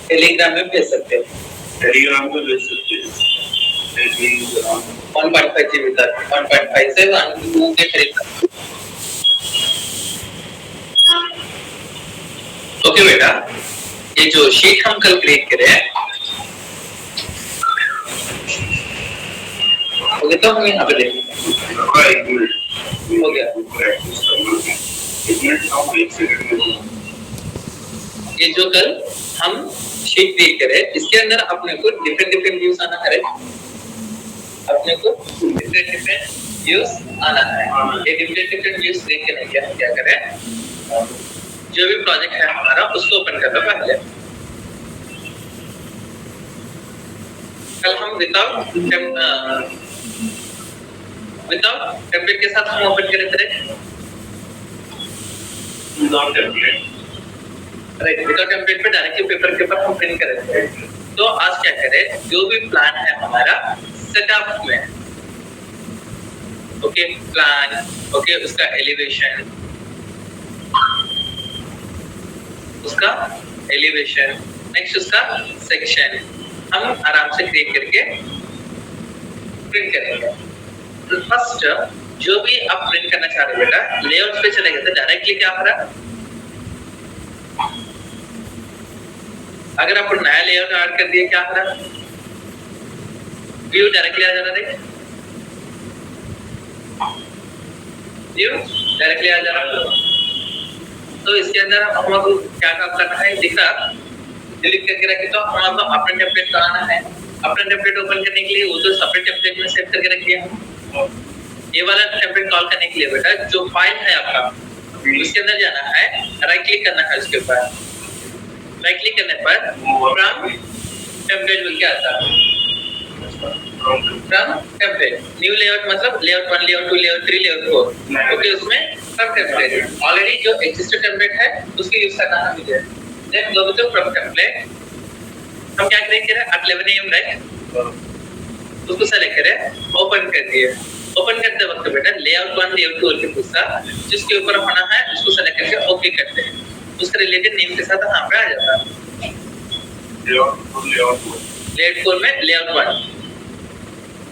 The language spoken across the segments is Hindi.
टेलीग्राम में भेज सकते हो। टेलीग्राम में भेज सकते हैं। 1.5 GB तक, 1.5 से 1 के करीब तक। ओके बेटा, ये जो शीट हम कल क्रिएट करें, ओके तो हम यहाँ पे देखेंगे। हो गया। ये जो कल हम शीट क्रिएट करें, इसके अंदर अपने को डिफरेंट व्यूज आना है। अपने को डिफरेंट व्यूज आना है। ये डिफरेंट व्यूज क्रिएट करने के लिए हम क्या करें, जो भी प्रोजेक्ट है हमारा उसको ओपन करना पहले। कल हम विदाउट टेम्पलेट के साथ हम ओपन करें थे। विदाउट टेम्पलेट पे डायरेक्टली पेपर के ऊपर हम प्रिंट कर रहे थे। तो आज क्या करें, जो भी प्लान है हमारा सेटअप में, ओके प्लान, ओके उसका एलिवेशन, नेक्स्ट उसका सेक्शन हम आराम से क्रिएट करके प्रिंट करेंगे। तो फर्स्ट जो भी आप प्रिंट करना चाह रहे हो बेटा, लेआउट पे चले गए तो डायरेक्टली क्या हो रहा है, अगर आपको नया लेआउट ऐड कर दिया क्या हो रहा है, व्यू डायरेक्टली आ जा रहा है, व्यू डायरेक्टली आ जा रहा है। तो इसके अंदर हमको क्या काम करना है, दिखा डिलीट करके रखे तो हमको अपना टेम्पलेट लगाना है। अपना टेम्पलेट ओपन करने के लिए वो तो सेपरेट टेम्पलेट में सेव करके रखिए। ये वाला टेम्पलेट कॉल करने के लिए बेटा जो फाइल है आपका उसके अंदर जाना है, राइट क्लिक करना है उसके ऊपर। राइट क्लिक करने पर फ्रॉम टेम्पलेट बोल के आता है, फ्रॉम टेम्पलेट। न्यू लेआउट मतलब layout 1, layout 2, layout 3, layout 4। Okay, उसमें फ्रॉम टेम्पलेट ऑलरेडी जो एग्जिस्टिंग टेम्पलेट है उसके यूज करना है मुझे। Then go to from template. हम क्या क्रिएट करें, at 11 AM राइट, उसको सेलेक्ट करें, ओपन कर दिए। ओपन करते वक्त बेटा लेआउट 1, लेआउट 2 के पूछता, जिसके ऊपर होना है उसको सेलेक्ट करके ओके करते हैं। उसका रिलेटेड नेम के साथ यहाँ पे आ जाता है। लेआउट 4 में लेआउट 1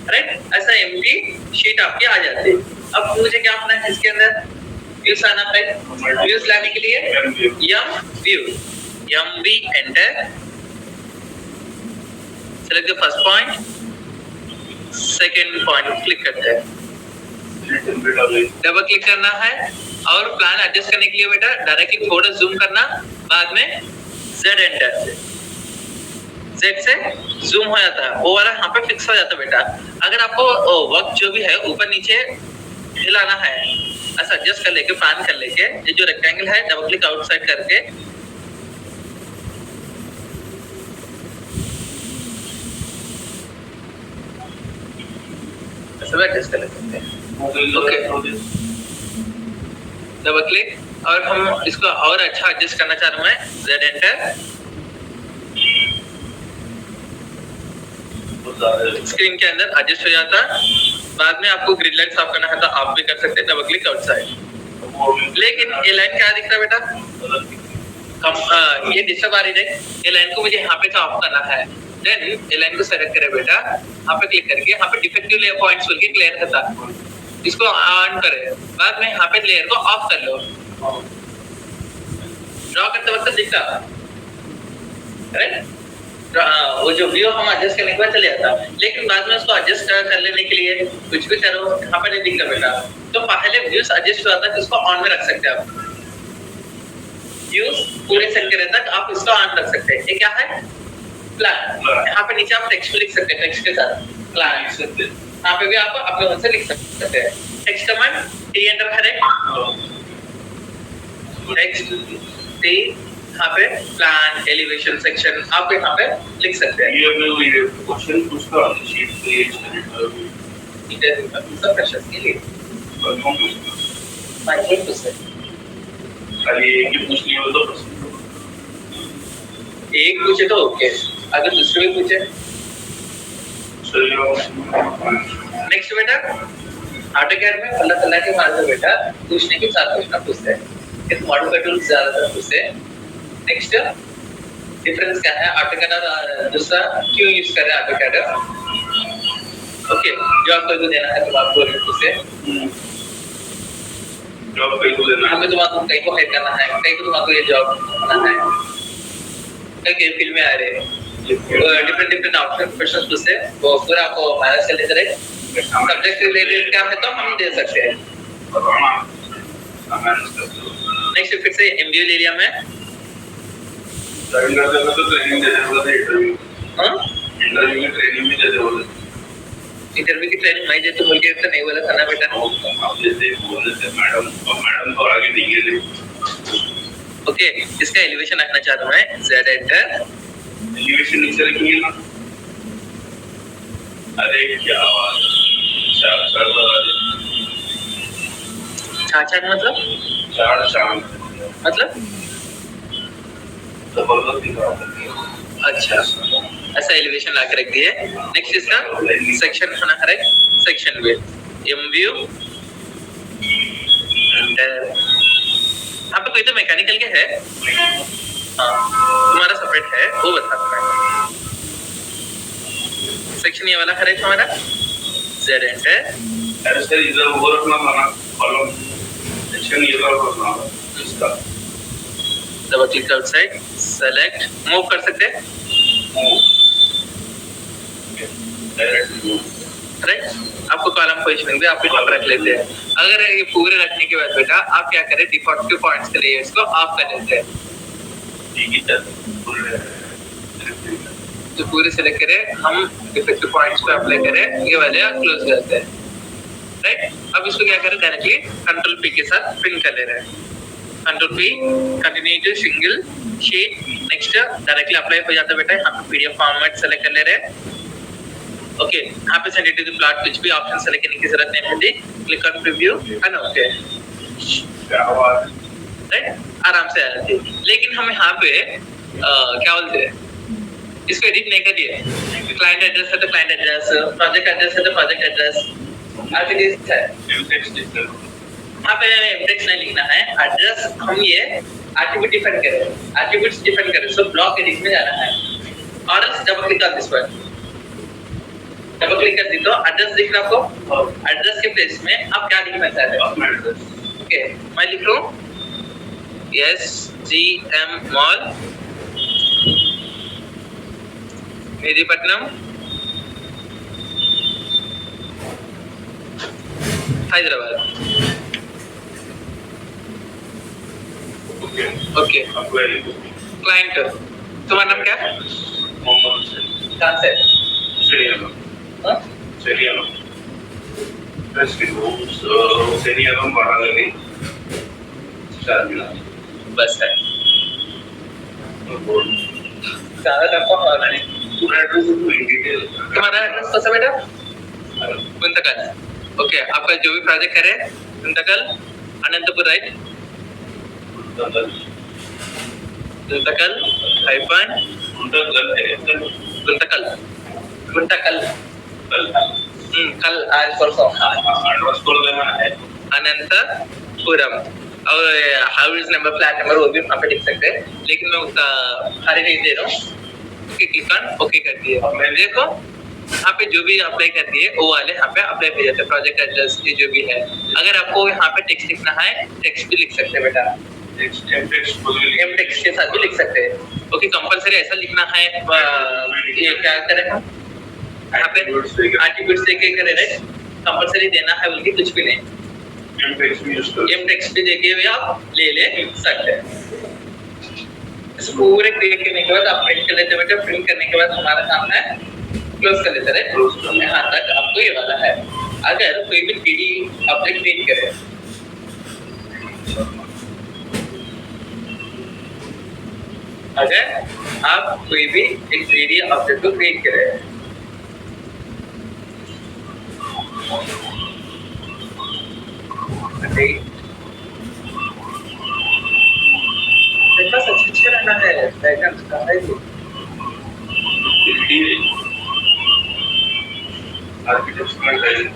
राइट, ऐसा एम्प्टी शीट आपकी आ जाती है। अब मुझे क्या करना है, इसके अंदर व्यूज आना है। व्यूज लाने के लिए M V enter, select the first point, second point click करते हैं, डबल क्लिक करना है। और प्लान एडजस्ट करने के लिए बेटा डायरेक्टली थोड़ा जूम करना, बाद में Z एंटर, Z से जूम हो जाता है, वो वाला यहाँ पे फिक्स हो जाता है बेटा। अगर आपको वक्त जो भी है ऊपर नीचे हिलाना है, ऐसा एडजस्ट कर लेके, प्लान कर लेके, ये जो रेक्टेंगल है डबल क्लिक आउटसाइड करके सब एडजस्ट कर लेते हैं। ओके, डबल क्लिक, और हम इसको और अच्छा एडजस्ट करना चाह रहा हूं मैं, Z एंटर, स्क्रीन के अंदर एडजस्ट हो जाता है। बाद में आपको ग्रिड लाइन साफ करना है तो आप भी कर सकते हैं, डबल क्लिक आउटसाइड। लेकिन ये लाइन क्या दिख रहा है बेटा, ये डिस्टर्ब आ रही है, ये लाइन को मुझे यहाँ पे ऑफ करना है। देन ये लाइन को सेलेक्ट करें बेटा, यहाँ पे क्लिक करके यहाँ पे डिफेक्टिव लेयर पॉइंट्स बोल के क्लियर करता है, इसको ऑन करें। बाद में यहाँ पे लेयर को ऑफ कर लो, ड्रॉ करते वक्त दिखता है राइट। वो जो व्यू हम एडजस्ट करने के बाद चले जाता, लेकिन बाद में उसको एडजस्ट कर लेने के लिए कुछ भी करो, यहाँ पे नहीं दिखता बेटा। तो पहले व्यूज एडजस्ट हो जाता है, इसको ऑन में रख सकते हैं आप। व्यूज पूरे सेट करे तक आप इसको ऑन रख सकते हैं। ये क्या है, प्लान। यहाँ पे नीचे आप टेक्स्ट लिख सकते हैं, टेक्स्ट के साथ प्लान। यहाँ पे भी आप अपने मन से लिख सकते हैं। टेक्स्ट कमांड टी एंटर करें, टेक्स्ट टी, यहाँ पे प्लान, एलिवेशन, सेक्शन आप यहाँ पे लिख सकते हैं। ये क्वेश्चन पूछता है शीट क्रिएट करने का, सब क्वेश्चन के लिए माइक्रो क्वेश्चन खाली एक ही पूछ लिया तो एक पूछे तो ओके, अगर दूसरे भी पूछे। नेक्स्ट बेटा ऑटोकैड में अल्लाह के माध्यम बेटा पूछने के साथ क्वेश्चन पूछते हैं, इस मॉडल का टूल ज्यादातर पूछते हैं। नेक्स्ट डिफरेंस क्या है AutoCAD और दूसरा क्यों यूज कर रहे हैं AutoCAD? ओके, जॉब को देना है तो आपको से जॉब कहीं को देना हमें तुम्हारा कहीं को हायर करना है, कहीं को तुम्हारा ये जॉब करना है, कहीं फील्ड में आ रहे हैं डिफरेंट ऑप्शन क्वेश्चंस पूछते हैं वो पूरा आपको मैनेज कर लेते रहे। सब्जेक्ट रिलेटेड क्या है तो हम दे सकते हैं। नेक्स्ट फिर से एमबीए ले लिया मैं ट्रेनिंग दे इंटरव्यू में ट्रेनिंग भी दे दो। इंटरव्यू की ट्रेनिंग मैं देती बोल के तो नहीं बोला था ना बेटा। आप जैसे बोल रहे थे मैडम तो आगे नहीं गए। ओके, इसका एलिवेशन रखना चाहता हूं मैं Z एंटर। एलिवेशन नीचे रखिए ना। अरे क्या बात चार मतलब मतलब अच्छा, ऐसा एलिवेशन ला के रख दिए। नेक्स्ट इसका सेक्शन होना है, सेक्शन व्यू एम व्यू यहाँ पे कोई तो मैकेनिकल के है तुम्हारा सेपरेट है वो बता मैं। सेक्शन ये वाला है हमारा Z एंटर। अरे सर इधर वो रखना था ना कॉलम सेक्शन ये रखना था इसका। Double click outside select move कर सकते हैं राइट। आपको कॉलम पोजीशनिंग भी आप यहाँ रख लेते हैं। अगर ये पूरे रखने के बाद बेटा आप क्या करें डिफॉल्ट के पॉइंट्स के लिए इसको ऑफ कर देते हैं। तो पूरे सेलेक्ट करें हम डिफेक्टिव पॉइंट्स पे अप्लाई करें ये वाले क्लोज करते हैं राइट। अब इसको क्या करें डायरेक्टली कंट्रोल पी के साथ पिन कर ले रहे हैं। Control P continue to single sheet. Next directly apply हो जाता है बेटा। यहाँ पे पीडीएफ फॉर्मेट सेलेक्ट कर ले रहे हैं। ओके, यहाँ पे send it to the plot कुछ भी ऑप्शन सेलेक्ट करने की जरूरत नहीं होती। Click on preview and okay right, आराम से आ जाती है। लेकिन हम यहाँ पे क्या बोलते हैं इसको एडिट नहीं करिए। क्लाइंट एड्रेस है तो क्लाइंट एड्रेस, प्रोजेक्ट एड्रेस है तो प्रोजेक्ट एड्रेस आर्टिकल है। यहाँ पे टेक्स्ट नहीं लिखना है, एड्रेस हम ये एट्रिब्यूट डिफाइन करें, एट्रिब्यूट्स डिफाइन करें। सो ब्लॉक एडिट में जाना है और डबल क्लिक ऑन दिस पर, डबल क्लिक कर दी तो एड्रेस दिख रहा आपको। एड्रेस के प्लेस में आप क्या लिखना चाहते हो? ओके, मैं लिख रहा हूँ SGM mall Mehdipatnam Hyderabad. Okay, client तुम्हारा नाम क्या है? कहाँ से? बस है तुम्हारा एड्रेस कौन सा बेटा? गुंतकल। ओके, आपका जो भी प्रोजेक्ट करे गुंतकल अनंतपुर राइट। गुंतकल हाइफन गुंतकल गुंतकल कल आज परसों एड्रेस को देना है अनंतपुरम और हाउस नंबर फ्लैट नंबर वो भी वहाँ पे लिख सकते हैं। लेकिन मैं उसका खाली नहीं दे रहा हूँ। क्लिक ऑन ओके कर दिए। मैं देखो यहाँ पे जो भी अप्लाई कर दिए वो वाले यहाँ पे अप्लाई हो जाते हैं। प्रोजेक्ट एड्रेस ये जो भी है, अगर आपको यहाँ पे टेक्स्ट लिखना है टेक्स्ट भी लिख सकते हैं बेटा, एम टेक्स्ट के साथ भी लिख सकते हैं। ओके, कंपलसरी ऐसा लिखना है ये क्या करें यहाँ पे एट्रिब्यूट्स देके करे राइट। कंपलसरी देना है बल्कि कुछ भी नहीं, एम टेक्स्ट भी देके भी आप ले सकते हैं। इस पूरे क्रिएट करने के बाद आप प्रिंट कर लेते बेटा। प्रिंट करने के बाद हमारा काम है क्लोज कर लेते रहे। यहाँ तक आपको ये वाला है। अगर कोई भी 3D ऑब्जेक्ट क्रिएट करे, अगर आप कोई भी एक 3D ऑब्जेक्ट को क्रिएट करें अच्छे रहना है डायग्राम्स का है ये आर्किटेक्चरल डिजाइन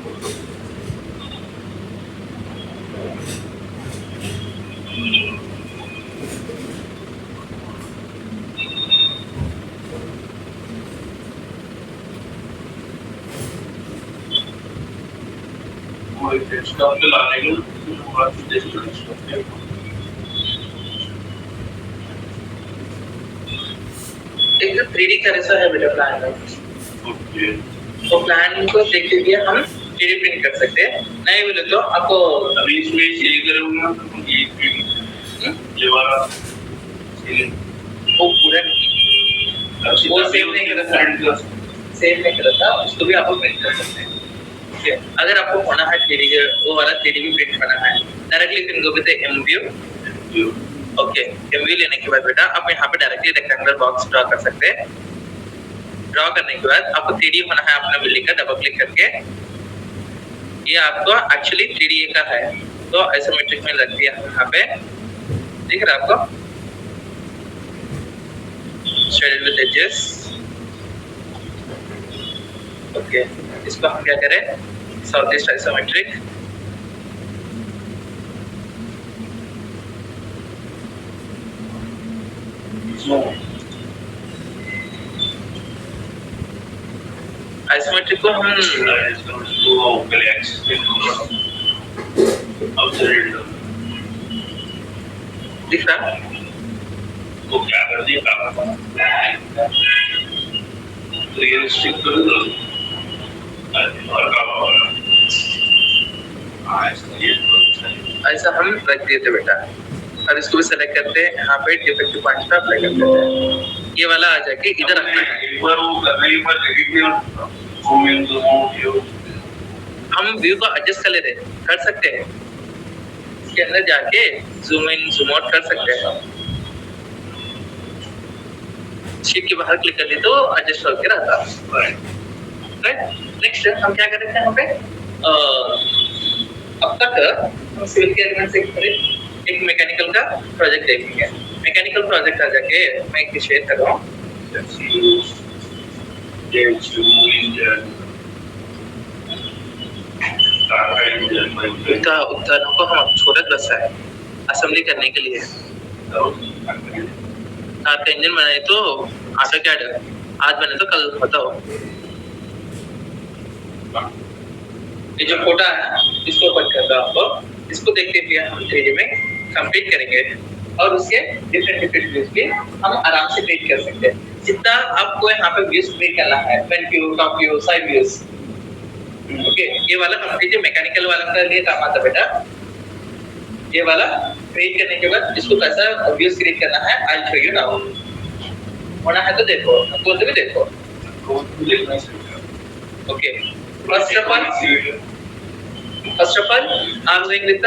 कोई डेस्कटॉप पे लाने के बाद डेस्कटॉप पे एक 3D का ऐसा है बेटा प्लान में। ओके तो प्लान को देख के हम 3D प्रिंट कर सकते हैं। नहीं बोले तो आपको अभी इसमें ये करूँगा ये वाला वो पूरा वो सेव नहीं करता, सेव नहीं करता, उसको भी आप प्रिंट कर सकते हैं। ओके, अगर आपको होना है 3D वो वाला 3D भी प्रिंट करना है, directly you can go with M view. Okay, M view लेने के बाद बेटा आप यहाँ पे डायरेक्टली रेक्टेंगुलर बॉक्स ड्रॉ कर सकते हैं। ड्रॉ करने के बाद आपको 3D होना है अपना बिल्डिंग का, डबल क्लिक करके ये आपको एक्चुअली 3D का है, तो आइसोमेट्रिक में लग दिया यहाँ पे, दिख रहा है आपको, शेडेड विद एजेस। ओके, इसको हम क्या करें, साउथ ईस्ट आइसोमेट्रिक। आइसोमेट्रिक को हम दिख रहा वो क्या कर दिया रियलिस्टिक कर दो और ऐसा हम रख दिए थे बेटा, और इसको भी सेलेक्ट करते हैं, यहाँ पे डिफेक्टिव पॉइंट पे अप्लाई कर देते हैं। ये वाला आ जाके इधर रखना है। एक बार वो करने के बाद एडिट नहीं होता, जूम इन जूम आउट हम व्यू को एडजस्ट कर सकते हैं, इसके अंदर जाके जूम इन जूम आउट कर सकते हैं। शीट के बाहर क्लिक कर दी तो एडजस्ट होकर रहता है। राइट, नेक्स्ट हम क्या करेंगे यहाँ पे, अब तक हम सिविल के एलिमेंट से एक मैकेनिकल का प्रोजेक्ट देखेंगे। मैकेनिकल प्रोजेक्ट आ जाके मैं एक शेयर कर रहा हूँ। उत्तरों को हम छोटा ग्लासा है असेंबली करने के लिए। कार का इंजन बनाए तो आटा क्या डर, आज बने तो कल बताओ। ये जो फोटा है इसको ओपन कर दो आपको, इसको देखते हुए हम 3D में कंप्लीट करेंगे और उसके डिफरेंट व्यूज भी हम आराम से क्रिएट कर सकते हैं। जितना आपको यहाँ पे व्यूज क्रिएट करना है, front view, top view, side views. Okay, ये वाला कंप्लीट मैकेनिकल वाला का लिए काम आता बेटा। ये वाला क्रिएट करने के बाद इसको कैसा व्यूज क्रिएट करना है आई शो यू नाउ। होना है तो देखो, कोड भी देखो। Okay, first of all I am going with the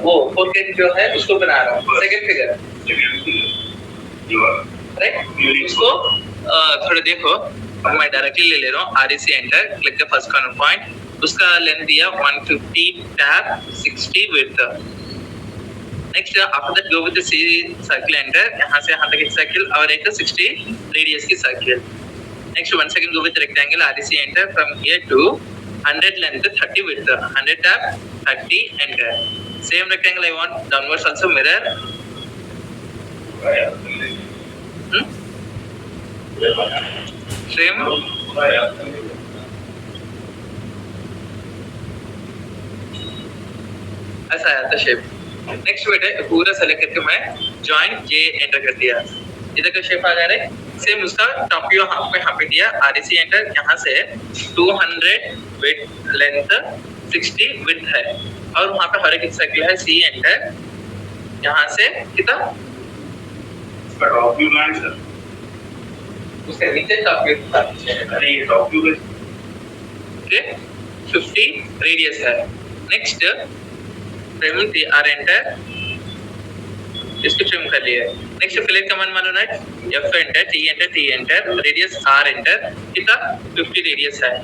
वो फोरकेट जो है उसको बना रहा हूँ, सेकंड फिगर। राइट, इसको थोड़ा देखो, मैं डायरेक्टली ले रहा हूँ, REC enter, click the first corner point, उसका लेंथ दिया 150 tab 60 width. Next after that go with the C circle enter, यहाँ से यहाँ तक एक सर्किल और एक 60 रेडियस की circle. Next 1 second go with rectangle, REC enter, from here to 100 length 30 width, 100 tab 30 enter. Same rectangle I want downwards also mirror. Same. ऐसा आया था शेप। नेक्स्ट बेटे पूरा सेलेक्ट करके मैं जॉइंट J एंटर कर दिया, इधर का शेप आ जा रहा है। सेम उसका टॉप व्यू यहाँ पे दिया, REC एंटर, यहाँ से 200 विड्थ लेंथ 60 विड्थ है, और वहाँ पे हर एक सर्किल है, C एंटर, यहाँ से कितना टॉप व्यू लाइन सर, उसके नीचे टॉप व्यू था, अरे ये टॉप व्यू है। ओके, 50 रेडियस है। नेक्स्ट ट्रिम R एंटर, इसको ट्रिम कर लिया। नेक्स्ट फिलेट कमांड मानो ना, F enter, T enter, radius R enter, कितना 50 रेडियस है,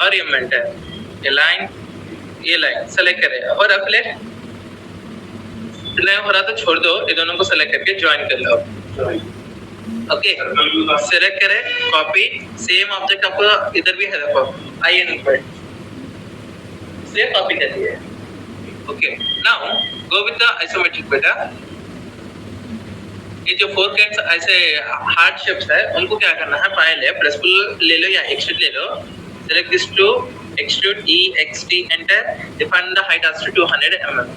और M एंटर, ये लाइन सेलेक्ट करें, और अब फिलेट नहीं हो रहा तो छोड़ दो, ये दोनों को सेलेक्ट करके ज्वाइन कर लो। ओके, सेलेक्ट करें, कॉपी, सेम ऑब्जेक्ट आपको इधर भी है, देखो IN पर से कॉपी कर दिए। Okay, now go with the isometric बेटा। ये जो फोर कैट्स ऐसे हार्ड शेप्स है, उनको क्या करना है, पहले प्रेस पुल ले लो या एक्सट्रूड ले लो, select this to extrude E X T enter, define the height as 200 mm,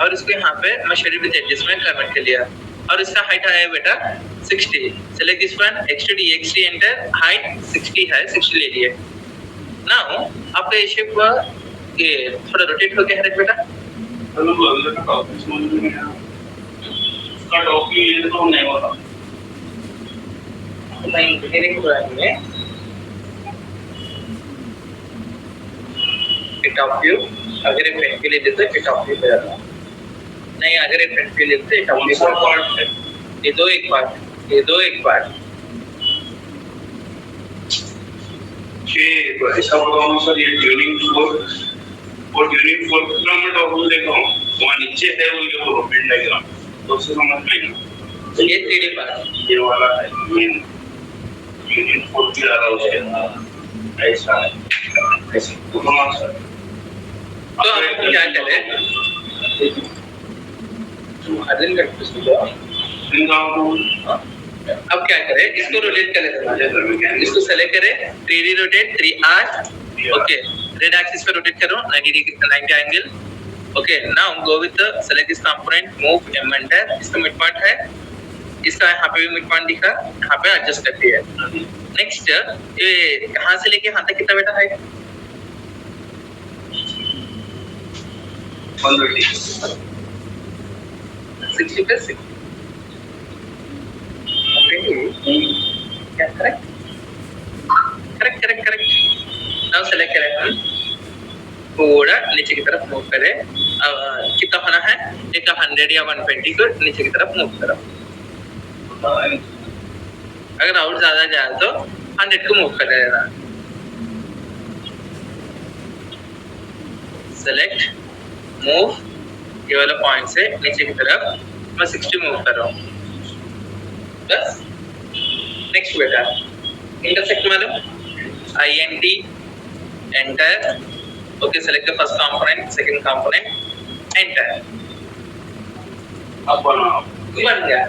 और इसको यहाँ पे मैं शेडेड विद एडजस्ट में कन्वर्ट कर लिया, और इसका हाइट आया बेटा 60। Select this one, extrude E X T enter, height 60 है, 60 ले लिए। नाउ आपका ये शेप ये थोड़ा रोटेट हो गया है बेटा, नहीं होता इंजीनियरिंग ड्राइंग में टॉप व्यू अगर ये फ्रंट व्यू लेते तो टॉप व्यू पे जाता, नहीं अगर ये फ्रंट व्यू लेते टॉप व्यू पे पार्ट है, ये दो एक पार्ट, ये दो एक पार्ट। ये ऐसा होगा सर, ये ट्यूनिंग फोर्क और ट्यूनिंग फोर्क का मैं डॉक्यूमेंट देखा हूँ, वहाँ नीचे है वो ये रोटेट डायग्राम, तो उससे समझ में आएगा। ये 3D पार्ट, ये वाला है मेन ट्यूनिंग फोर्क भी आ रहा है, ऐसा है ऐसे तो कौन सा। तो हम क्या करें, अदन करके अब क्या करें, इसको रोटेट कर लेते हैं, इसको सेलेक्ट करें, 3D rotate 3R, okay, red axis पे रोटेट करो 90 angle, okay. Now go with the select this component, move M enter, इसका मिड पॉइंट है, इसका यहाँ पे भी मिड पॉइंट दिखा, यहाँ पे एडजस्ट कर दिया। नेक्स्ट ये यहाँ से लेके यहाँ तक कितना बेटा है, 60 पे 60, correct correct correct correct. Now select करें हम, थोड़ा नीचे की तरफ मूव करें, कितना होना है, एक 100 या 120 को नीचे की तरफ मूव करो, अगर और ज्यादा जाए तो 100 को मूव कर देना। सेलेक्ट मूव, ये वाला पॉइंट से नीचे की तरफ मैं 60 मूव कर रहा हूँ बस। नेक्स्ट बेटा इंटरसेक्ट मालूम, INT enter, okay, select the first component, second component, enter, अब बन गया।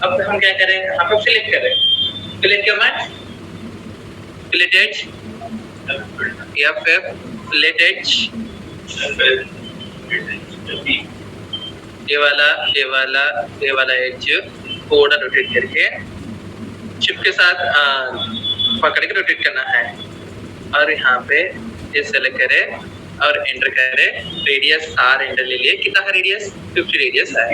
अब हम क्या करें, यहाँ पे फिलेट करें, फिलेट क्या match, fillet edge, FF fillet edge, ये वाला एज थोड़ा रोटेट करके शिफ्ट के साथ पकड़ के रोटेट करना है, और यहाँ पे ये सेलेक्ट करें और एंटर करें, रेडियस R एंटर ले लिए, कितना है रेडियस, 50 रेडियस है,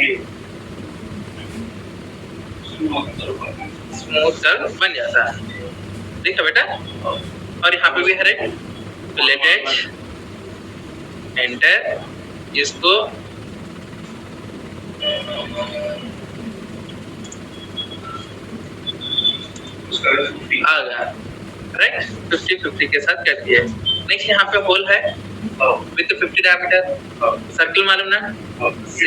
स्मूथ कर्व बन जाता है, देखा बेटा। और यहाँ पे भी है रेड, फिलेट एज, एंटर, इसको आ गया, राइट, 50-50 के साथ कर दिए। नेक्स्ट यहाँ पे होल है विद 50 डायमीटर, सर्कल मालूम ना, C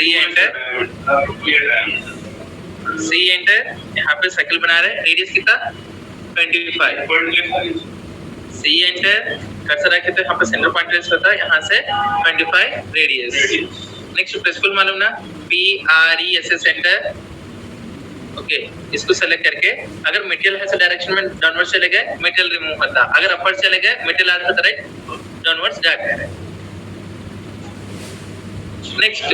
एंटर, यहाँ पे सर्कल बना रहे, रेडियस कितना 25, C एंटर, कर्सर रखे तो यहाँ पे सेंटर पॉइंट रेस होता है, यहाँ से 25 रेडियस। नेक्स्ट प्रेसफुल मालूम ना, PRESS एंटर, ओके, इसको सेलेक्ट करके अगर मटेरियल है डायरेक्शन में डाउनवर्ड चले गए मटेरियल रिमूव होता, अगर अपर चले गए मटेरियल आ जाता है डाउनवर्ड्स जाता है। नेक्स्ट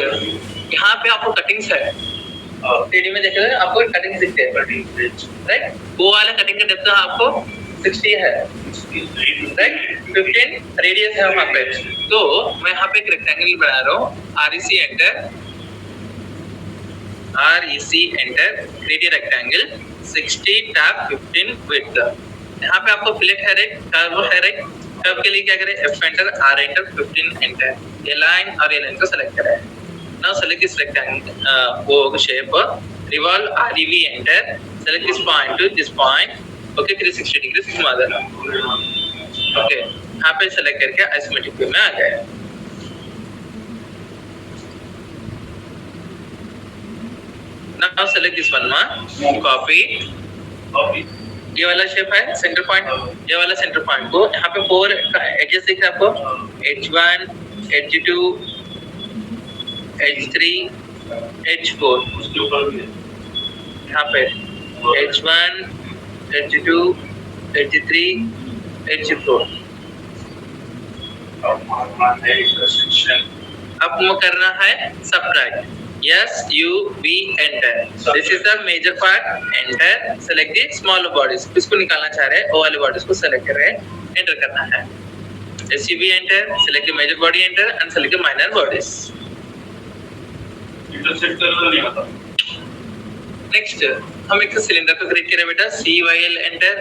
यहाँ पे आपको कटिंग्स है, 3D में देखे आपको कटिंग दिखते हैं, राइट, वो वाला कटिंग का डेप्थ आपको 60 है, राइट, 15 रेडियस है वहाँ पे। तो मैं यहाँ पे एक रेक्टेंगल बना रहा हूँ, REC enter, radial rectangle 60 tap 15 width. यहाँ पे आपको फिलेट है रेट, कर्व है रेट, कर्व के लिए क्या करें, F enter, R enter, 15 enter, ये लाइन और ये लाइन को सेलेक्ट करें। नाउ सेलेक्ट दिस रेक्टेंगल, वो shape, revolve REV enter, select this point two this point, okay, 360 degree घुमा देना, ओके, यहाँ पे सेलेक्ट करके आइसोमेट्रिक व्यू में आ गए। Now select this one one, copy, ये वाला शेप है सेंटर पॉइंट, ये वाला सेंटर पॉइंट को यहाँ पे 4 एजेस दिख रहा है आपको, H1, H2, H3, H4, उसके ऊपर भी यहाँ पे H1, H2, H3, H4, अब मारना है इंटरसेक्शन. अब मूव करना है subtract. Yes, U, V, enter. This is the major part. Enter. Select the smaller bodies. इसको निकालना चाह रहे हैं, वो वाले bodies को select कर रहे हैं, enter करना है. SUV enter. Select the major body enter and select the minor bodies. Intersect करना नहीं आता. Next, हम एक सिलेंडर को क्रिएट करें बेटा. CYL enter.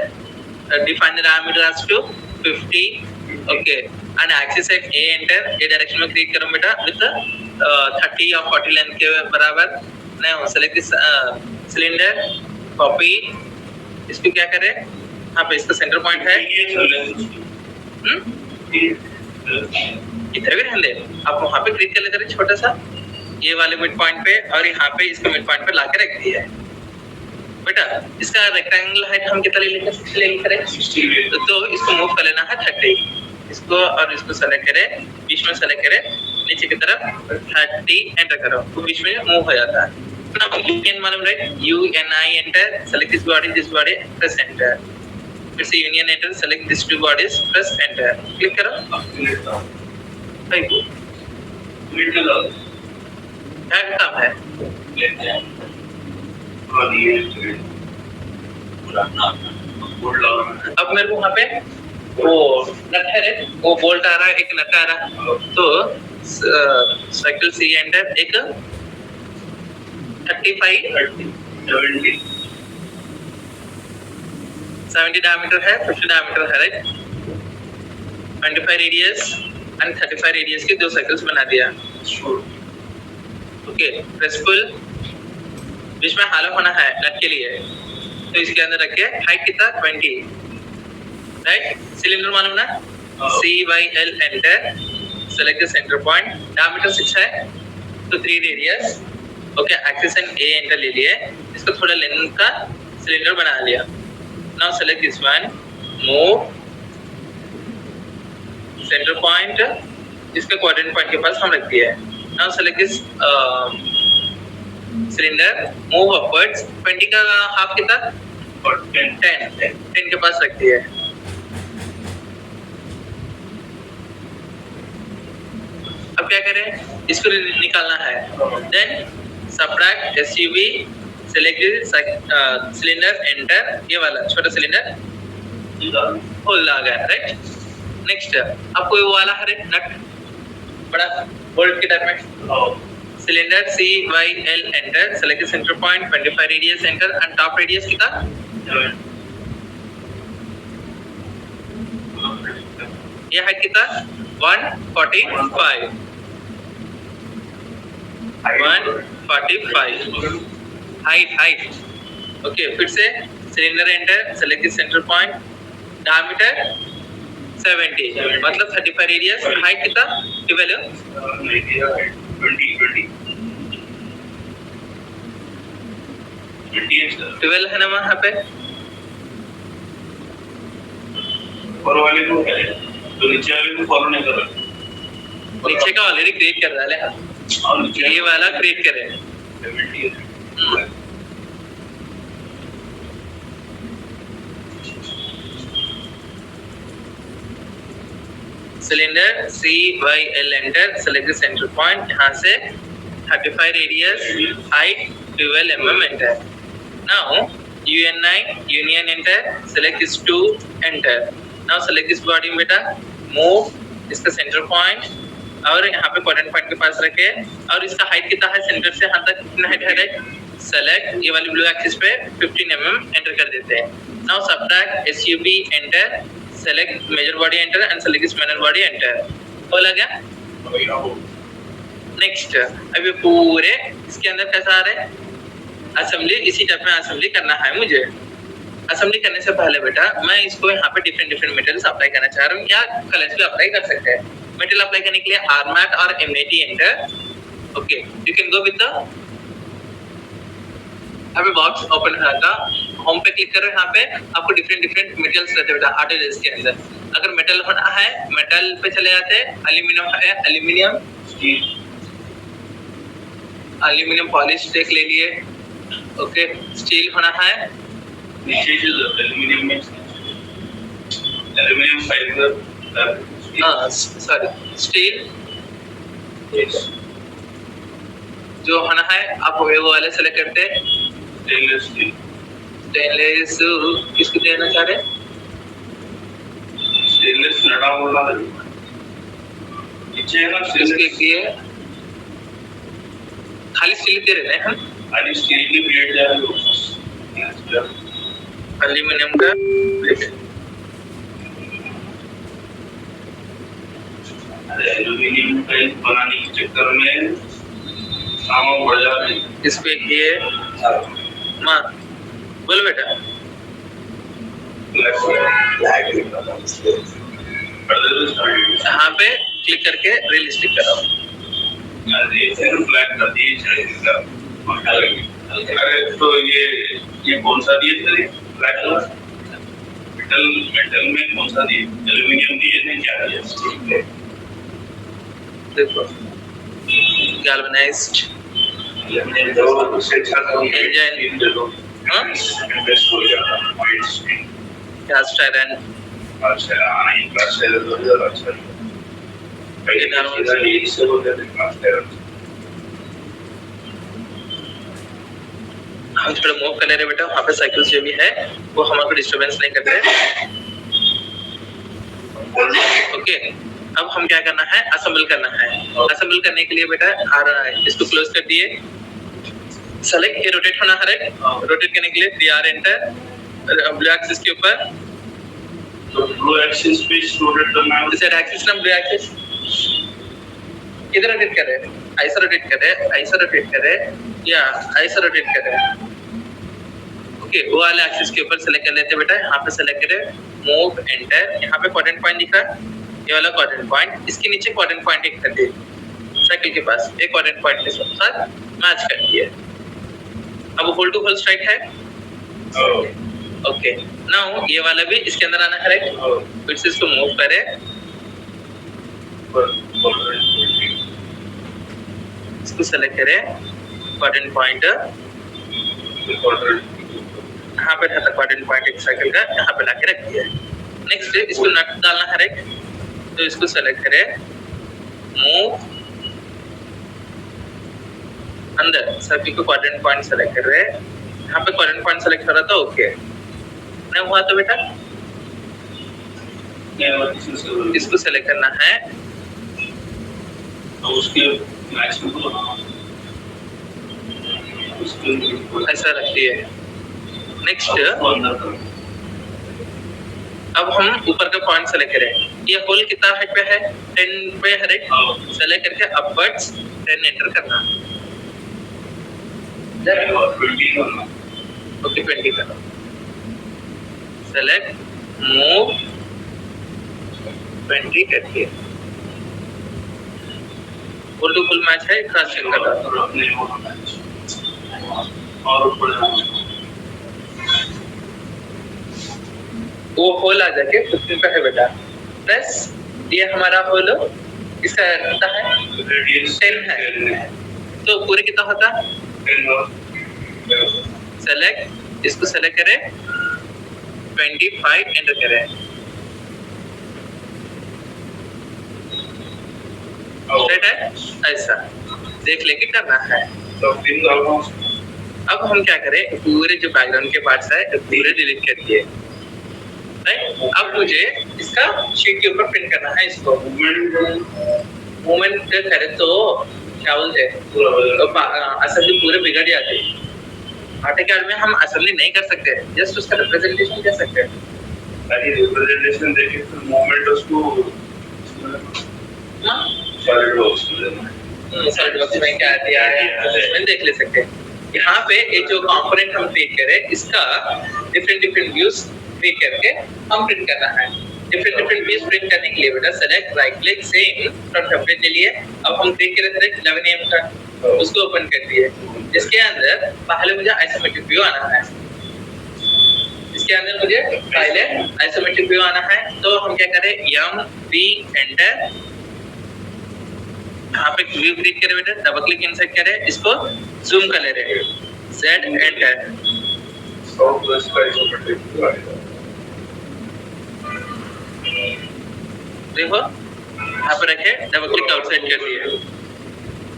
Define the diameter as to 50. Okay. And axis at A enter. A direction में क्रिएट करूँ बेटा with 30 or 40 लेंथ के बराबर. Now select this cylinder. Copy. इसको क्या करें? यहाँ पे इसका सेंटर पॉइंट है. इधर भी रहने दे. आप वहाँ पे क्लिक कर लेते हैं छोटा सा ये वाले मिड पॉइंट पे और यहाँ पे इसको मिड पॉइंट पे लाके रख दिया है बेटा. इसका रेक्टेंगल हाइट हम कितना ले लेंगे? 60 ले लेंगे. 60 तो इसको मूव कर लेना है 30. इसको और इसको सेलेक्ट करें, बीच में सेलेक्ट करें, नीचे की तरफ 30 एंटर करो तो बीच में मूव हो जाता है. now you can मालूम right. UNI enter. Select this body press enter. फिर से union enter. Select these two bodies press enter. Click करो. भाई क्या काम है? अब मेरे को वहाँ पे वो नट है रे, वो बोल्ट आ रहा है, एक नट आ रहा है, तो सर्कल सी एंटर एक 35 70 डायमीटर है, 50 डायमीटर है राइट. 25 रेडियस एंड 35 रेडियस के दो सर्कल्स बना दिया. ओके. प्रेसफुल बीच में हालो होना है नट के लिए तो इसके अंदर रख के हाइट कितना 20 राइट. सिलेंडर मालूम ना. CYL enter. Select the centre point. Diameter 6 है तो 3 radius. Okay. Axis and A enter ले लिए. इसको थोड़ा लेंथ का सिलेंडर बना लिया. Now select this one. Move centre point. इसका क्वाड्रेंट पॉइंट के पास हम रख दिया है. Now select this cylinder. Move upwards. 20 का हाफ कितना? 10 के पास रख दिया है. अब क्या करें? इसको निकालना है. Then subtract SUV. Select cylinder enter. ये वाला छोटा सिलेंडर होल आ गया राइट. नेक्स्ट आपको वो वाला है नट बड़ा बोल्ट के टाइप में. Cylinder CYL enter. Select centre point. 25 radius enter and top radius कितना? ये हाइट कितना? 145. 145 हाइट. ओके. फिर से cylinder enter. Select centre point. Diameter 70 मतलब 35 रेडियस. हाइट कितना? 12 है ना वहाँ पे. ऊपर वाले को है तो नीचे वाले को फॉलो नहीं कर रहा. नीचे का ऑलरेडी क्रिएट कर रहा है. ये वाला क्रिएट करें. Cylinder CYL enter. Select the centre point. यहाँ से 35 radius. Height 12 mm enter. Now UNI union enter. Select this two enter. Now select this body बेटा. Move इसका सेंटर पॉइंट और यहाँ पे क्वाड्रेंट पॉइंट के पास रखे और इसका हाइट कितना है सेंटर से यहाँ तक कितना हाइट है राइट. सेलेक्ट ये वाली ब्लू एक्सिस पे 15 mm एंटर कर देते हैं. Now subtract SUV enter. Select major body enter and select this minor body enter. हो लग गया. नेक्स्ट अभी पूरे इसके अंदर कैसा आ रहा है? असेंबली. इसी टाइप में असेंबली करना है मुझे. असेंबली करने से पहले बेटा मैं इसको यहाँ पे डिफरेंट मटेरियल्स अप्लाई करना चाह रहा हूँ या कलर्स भी अप्लाई कर सकते हैं. मटेरियल अप्लाई करने के लिए आरमैट और M80 enter. Okay. You can go with the अभी बॉक्स ओपन होगा. होम पे क्लिक करो. यहाँ पे आपको डिफरेंट मटेरियल्स रहते हैं बेटा आर्टिस्ट के अंदर. अगर मेटल होना है मेटल पे चले जाते हैं. एल्यूमिनियम है एल्यूमिनियम. एल्यूमिनियम पॉलिश टेक ले लिए. ओके. स्टील होना है नीचे जो एल्यूमिनियम में एल्यूमिनियम फाइबर सॉरी स्टील जो होना है आप वो वाले सेलेक्ट करते हैं। स्टेनलेस स्टील, स्टेनलेस किसको देना चाह रहे हैं? स्टेनलेस लड़ा बोला है नीचे है ना स्टेनलेस की है, खाली स्टील दे रहे हैं हम, खाली स्टील की प्लेट जा रही है, एल्यूमिनियम का प्लेट। एल्यूमिनियम का बनाने के चक्कर में सामान बढ़ जा रही है। इस पे ये माँ बोलो बेटा, यहाँ पे क्लिक करके रियलिस्टिक कराओ। अरे तो ये कौन सा दिए थे ब्लैक कलर? मेटल में कौन सा दिए? एल्यूमिनियम दिए थे, क्या दिया? देखो गैल्वेनाइज्ड उससे अच्छा था इंजन, हाँ इन्वेस्ट हो जाता वाइट स्टील। कास्ट आयरन, अच्छा हाँ ये कास्ट आयरन तो ज़्यादा अच्छा है। पहले नॉर्मल इससे बोलते थे कास्ट आयरन। हम थोड़ा मूव कर ले रहे बेटा, वहाँ पे साइकिल्स जो भी है वो हमारे को डिस्टर्बेंस नहीं करते। ओके अब हम क्या करना है, असेंबल करना है। असेंबल करने के लिए बेटा इसको क्लोज कर दिए, सेलेक्ट ये रोटेट होना है, रोटेट करने के लिए DR एंटर, ब्लू एक्सिस के ऊपर, तो ब्लू एक्सिस पे रोटेट करना है। इसे एक्सिस ना ब्लू एक्सिस किधर रोटेट कर रहे हैं? ऐसा रोटेट कर रहे हैं, ऐसा रोटेट कर रहे हैं या ऐसा रोटेट कर रहे हैं? ओके वो वाले एक्सिस के ऊपर सेलेक्ट कर लेते हैं बेटा, यहाँ पे सेलेक्ट करें, मूव एंटर, यहाँ पे क्वाड्रेंट पॉइंट दिख रहा है, ये वाला क्वाड्रेंट पॉइंट, इसके नीचे क्वाड्रेंट पॉइंट एक कर दिए, साइकिल के पास एक क्वाड्रेंट पॉइंट के साथ मैच कर दिए। अब होल टू होल स्ट्राइक है। ओके नाउ ये वाला भी इसके अंदर आना है, फिर से इसको मूव करें, इसको सेलेक्ट करें, क्वाड्रेंट पॉइंट यहाँ पे था क्वाड्रेंट पॉइंट एक साइकिल का, यहाँ पे लाके रख दिया। नेक्स्ट इसको नट डालना है, तो इसको सेलेक्ट करें, मूव अंदर, सभी को क्वाड्रेंट पॉइंट सेलेक्ट कर रहे हैं, यहाँ पे क्वाड्रेंट पॉइंट सेलेक्ट हो रहा था, ओके नहीं हुआ तो बेटा इसको सेलेक्ट करना है, तो उसके मैच में ऐसा रख दिए। नेक्स्ट अब हम ऊपर का पॉइंट सेलेक्ट करें, ये होल कितना हाइट पे है? 10 पे है, सेलेक्ट करके अपवर्ड्स 10 एंटर करना, ओके 20 करो, सेलेक्ट मूव 20 करके फुल टू फुल मैच है, क्रॉस चेक कर रहा और ऊपर वो होल आ जाके 15 पे है बेटा, प्लस ये हमारा होल इसका कितना है? 10 है, तो पूरे कितना होता? सेलेक्ट, इसको सेलेक्ट करें, 25 एंटर करें, सेट है, ऐसा देख लेके करना है। तो अब हम क्या करें, पूरे जो बैकग्राउंड के पार्ट्स है पूरे डिलीट कर दिए, अब मुझे इसका शीट के ऊपर प्रिंट करना है। इसको मूवमेंट करे तो क्या बोलते हैं, असेंबली पूरे बिगड़ जाते हैं। आर्टिकल में हम असेंबली नहीं कर सकते, जस्ट उसका रिप्रेजेंटेशन कर सकते हैं। ताकि रिप्रेजेंटेशन देके फिर मूवमेंट उसको सॉलिड वर्क्स में क्या दिया है उसमें देख ले सकते हैं। यहाँ पे ये जो कंपोनेंट हम क्रिएट करें, इसका डिफरेंट व्यूज क्रिएट करके हम प्रिंट करना है। डिफरेंट व्यूज प्रिंट करने के लिए बेटा select, right click, same front template ले लिए। अब हम क्रिएट कर रहे थे 11 AM का, उसको ओपन कर दिए। इसके अंदर पहले मुझे आइसोमेट्रिक व्यू आना है, इसके अंदर मुझे पहले आइसोमेट्रिक व्यू आना है। तो हम क्या करें, M-V एंटर, यहाँ पे व्यू क्लिक करें बेटा, डबल क्लिक इंसर्ट करें, इसको जूम कर ले रहे हैं, Z एंटर, देखो यहाँ पर रखे, डबल क्लिक आउटसाइड कर दिए।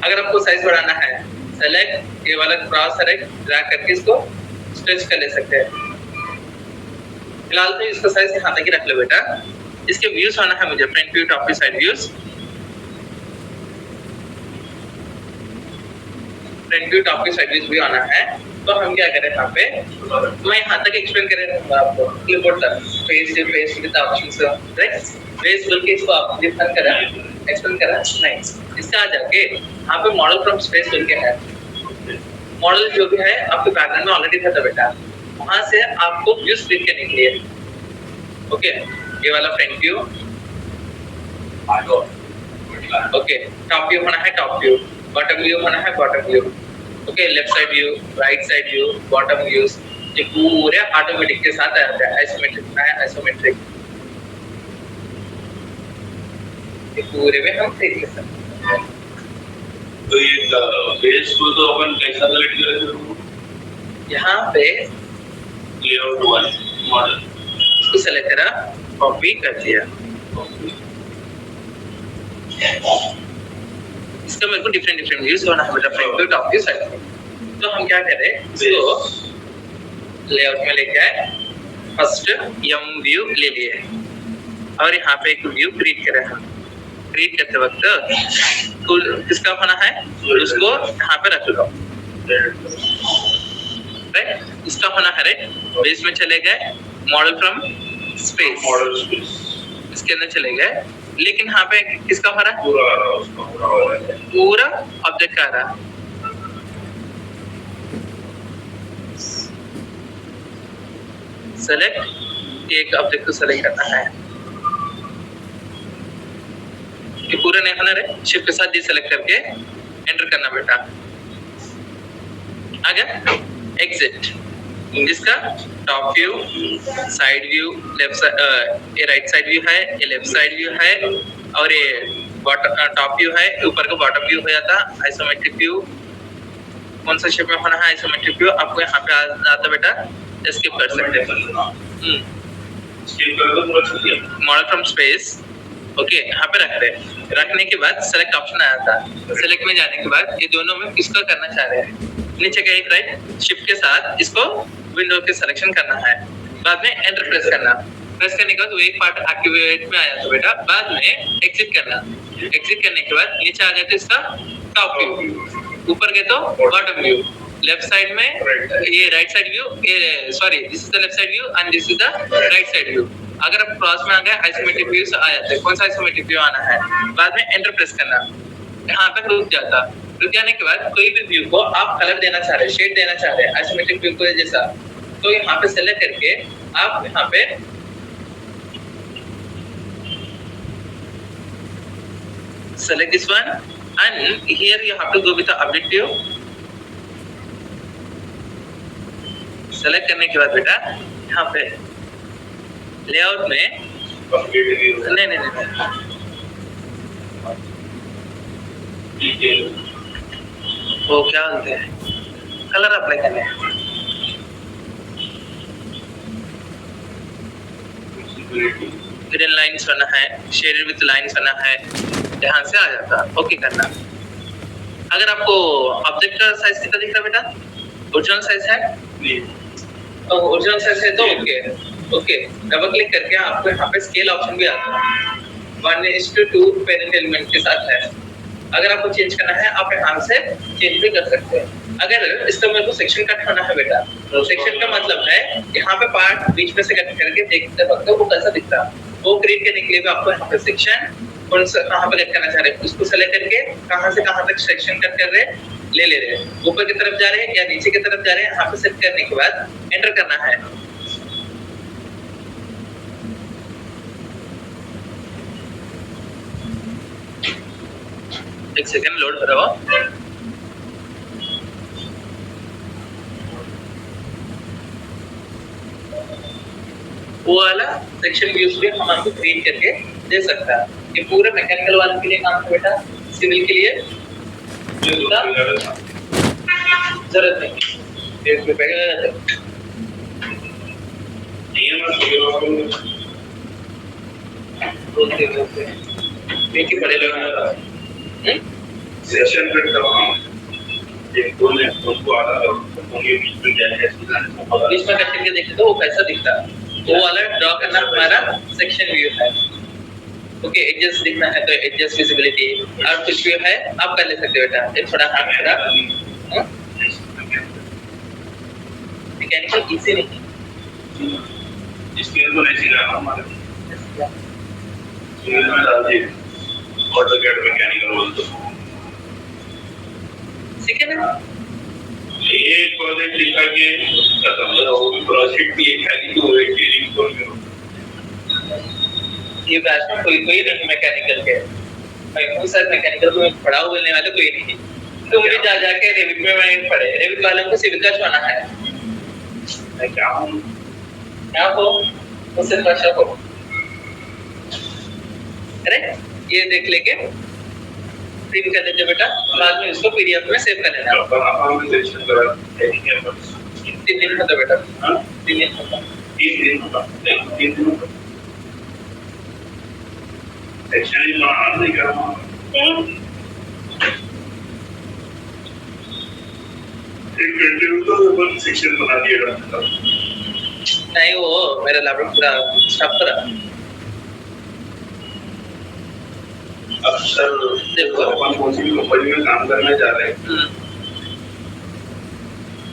अगर आपको साइज बढ़ाना है, सेलेक्ट ये वाला क्रॉस सेलेक्ट ड्रैग करके इसको स्ट्रेच कर ले सकते हैं। फिलहाल तो इसका साइज यहाँ तक ही रख लो बेटा। इसके व्यूज आना है मुझे, front view, top view, side views. Front view, top view, side views भी आना है। तो हम क्या करें यहाँ पे, मैं यहाँ तक एक्सप्लेन कर रहा हूँ आपको, क्लिपबोर्ड तक page with options, right. Base बोल के इसको आप डिफाइन करा, एक्सप्लेन करा नहीं। इसका आ जाके यहाँ पे मॉडल फ्रॉम स्पेस बोल के है। मॉडल जो भी है आपके बैकग्राउंड में ऑलरेडी था बेटा, वहां से आपको व्यूज क्लिक करने के लिए, ओके, ये वाला front view, okay, top view होना है टॉप व्यू, बॉटम व्यू होना है bottom view, okay, left side view, right side view, bottom views, ये पूरे ऑटोमेटिक के साथ आता है। आइसोमेट्रिक है, आइसोमेट्रिक ये पूरे में हम देख सकते हैं। तो ये बेस को तो अपन कैसा सेलेक्ट करेंगे? यहाँ पे लेआउट वन मॉडल इसको सेलेक्ट करा, कॉपी कर दिया। इसका मेरे को डिफरेंट व्यूज होना है बेटा, front view, top view, side view. तो हम क्या करें, इसको लेआउट में लेके आए, फर्स्ट एम व्यू ले लिए और यहाँ पे एक व्यू क्रिएट करें। हम क्रिएट करते वक्त किसका होना है, उसको यहाँ पे रख लो, राइट। इसका होना है, राइट। बेस में चले गए, model from space, model space इसके अंदर चले गए, लेकिन यहाँ पे किसका हो रहा है, पूरा ऑब्जेक्ट का आ रहा है। सेलेक्ट, एक ऑब्जेक्ट को सेलेक्ट करना है, ये पूरा नहीं होना रे, शिफ्ट के साथ डी सेलेक्ट करके एंटर करना बेटा। आ गया, एग्जिट। इसका top view, side view, left side, ये राइट साइड व्यू है, ये लेफ्ट साइड व्यू है, और ये बॉटम टॉप व्यू है, ऊपर का बॉटम व्यू हो जाता। आइसोमेट्रिक व्यू कौन सा शेप में होना है, आइसोमेट्रिक व्यू आपको यहाँ पे आता बेटा, स्किप कर सकते हैं। मॉडल फ्रॉम स्पेस, ओके, यहाँ पे रख रहे। रखने के बाद सेलेक्ट ऑप्शन आया था, सेलेक्ट में जाने के बाद ये दोनों में किसका करना चाह रहे हैं, नीचे का एक राइट, शिफ्ट के साथ इसको विंडो के सिलेक्शन करना है, बाद में एंटर प्रेस करना। प्रेस करने के बाद वो एक पार्ट एक्टिवेट में आया तो बेटा, बाद में एग्जिट करना। एग्जिट करने के बाद नीचे आ गया तो इसका टॉप व्यू, ऊपर गए तो बॉटम व्यू, लेफ्ट साइड में ये right side view, sorry this is the left side view and this is the right side view. अगर आप क्रॉस में आ गए आइसोमेट्रिक व्यू से आ जाते हैं, कौन सा आइसोमेट्रिक व्यू आना है, बाद में एंटर प्रेस करना, यहाँ तक रुक जाता। रुक जाने के बाद कोई भी व्यू को आप कलर देना चाह रहे हैं, शेड देना चाह रहे हैं आइसोमेट्रिक व्यू को जैसा, तो यहाँ पे सेलेक्ट करके आप यहाँ पे select this one and here you have to go with the objective। Select करने के बाद बेटा यहाँ पे लेआउट में नहीं वो क्या बोलते हैं, कलर अप्लाई करने हैं, ग्रीन लाइन्स बना है, शेडेड विथ लाइन्स बना है, ध्यान से आ जाता, ओके करना। अगर आपको ऑब्जेक्ट का साइज कितना दिख रहा है बेटा, ओरिजिनल साइज है, ओरिजिनल साइज है तो ओके, ओके डबल क्लिक करके आपको यहाँ पे स्केल ऑप्शन भी आता है, 1:2 पेरेंट एलिमेंट के साथ है। अगर आपको चेंज करना है आप यहाँ से चेंज भी कर सकते हैं। अगर इसका मेरे को सेक्शन कट होना है बेटा, तो सेक्शन का मतलब है यहाँ पे पार्ट बीच में से कट करके देखते वक्त वो कैसा दिखता है, वो क्रिएट करने के लिए भी आपको यहाँ पे सेक्शन कौन सा कहाँ पे कट करना चाह रहे हैं उसको सेलेक्ट करके कहाँ से कहाँ तक सेक्शन कट कर रहे हैं, ले रहे हैं, ऊपर की तरफ जा रहे हैं या नीचे की तरफ जा रहे हैं, यहाँ पे सेट करने के बाद एंटर करना है। एक सेकंड लोड हो रहा हो। वो वाला सेक्शन व्यूज भी हम आपको क्रिएट करके दे सकता है। ये पूरे मैकेनिकल वाले के लिए काम है बेटा, सिविल के लिए जरूरत नहीं, ₹1 बोलते एक ही पढ़े लोग सेशन पे करवाओ एक दो ने उनको आधा उनके बीच में क्या है बीच में कट करके देखे तो वो कैसा दिखता है वो वाला ड्रॉ करना हमारा सेक्शन व्यू है ओके एडजस्ट दिखना है तो एडजस्ट विजिबिलिटी और कुछ व्यू है आप कर ले सकते हो बेटा एक थोड़ा हाथ थोड़ा मैकेनिकल इजी नहीं इसके तो नहीं सीखा हमारे सीखने में डालते ऑटोकैड मैकेनिकल बोल दो सीखे ना एक प्रोजेक्ट लिखा के खत्म हो वो भी प्रोजेक्ट भी एक खाली तो एक ट्रेनिंग को करो ये बैच में कोई कोई नहीं मैकेनिकल के भाई वो सर मैकेनिकल में पढ़ा हुआ बोलने वाले कोई नहीं तुम भी जा जाके रेविट में मैं पढ़े रेविट वालों को सिविल का छुआना है मैं क्या हूँ क्या हो उससे भाषा हो अरे ये देख लेके प्रिंट कर देते बेटा बाद में इसको पीडीएफ में सेव कर लेना अपन अपन में सेक्शन करा है बस 3 दिन होता बेटा हां 3 दिन होता 3 दिन होता 3 दिन होता सेक्शन ही बना नहीं कर रहा एक घंटे में तो अपन सेक्शन बना दिया नहीं वो मेरा लैपटॉप पूरा स्टफ करा अक्सर देखो अपन कौन सी भी कंपनी में काम करने जा रहे हैं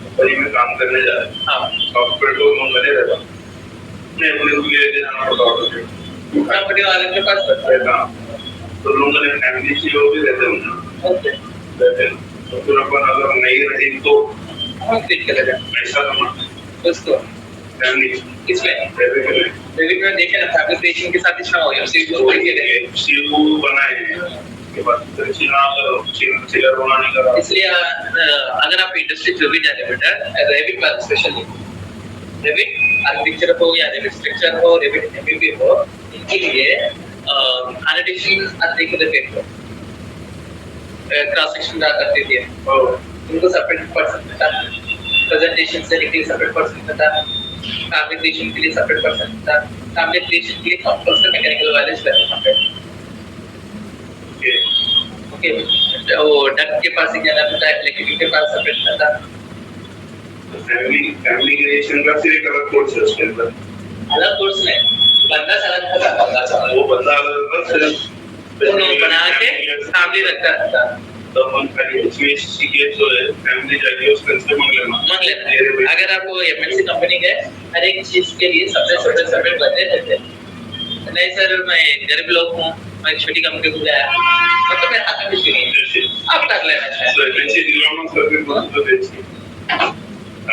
कंपनी में काम करने जा रहे हैं हाँ सॉफ्टवेयर तो मंगने रहता मैं अपने को ले जाना पड़ता है कंपनी वाले के पास रहता तो लोगों ने फैमिली से वो भी रहते हैं ओके रहते हैं तो फिर अपन अगर नहीं रहे तो हम क्लिक करेगा पैसा कमा दोस्तों फैमिली इसमें रेवेन्यू रेविट में देखे ना फैब्रिकेशन के साथ इसमें हो गया सीधे ऊपर के लिए सीयू बनाए के बाद चीना चिलर बनाने का इसलिए अगर आप इंडस्ट्री जो भी जाने बेटा रेविट का स्पेशली रेविट आर्किटेक्चर हो या रेविट स्ट्रक्चर हो रेविट एमबीबी हो इनके लिए एनोटेशन अधिक देते हैं क्रॉस सेक्शन का करते थे इनको सेपरेट पर्सन था प्रेजेंटेशन से निकली सेपरेट पर्सन था फैब्रिकेशन के लिए सेपरेट पर्सन था फैब्रिकेशन के लिए कंपल्सरी मैकेनिकल वाले रहते हैं ओके वो डक के पास एक जाना पड़ता है इलेक्ट्रिकल के पास सेपरेट था फैमिली क्रिएशन का फिर एक अलग कोर्स है उसके अंदर अलग कोर्स में बंदा अलग था वो बंदा अलग फिर दोनों बना के फैमिली रखता था तो अपन खाली एचवीएससी के जो है फैमिली जाके उसका से मांग लेना अगर आप एमएनसी कंपनी गए हर एक चीज के लिए सेपरेट बंदे देते नहीं सर मैं गरीब लोग हूँ मैं छोटी कंपनी को गया मतलब मेरे हाथ में कुछ नहीं आप कर लेना चाहिए तो एमएनसी डिप्लोमा सर्विस बहुत तो देखिए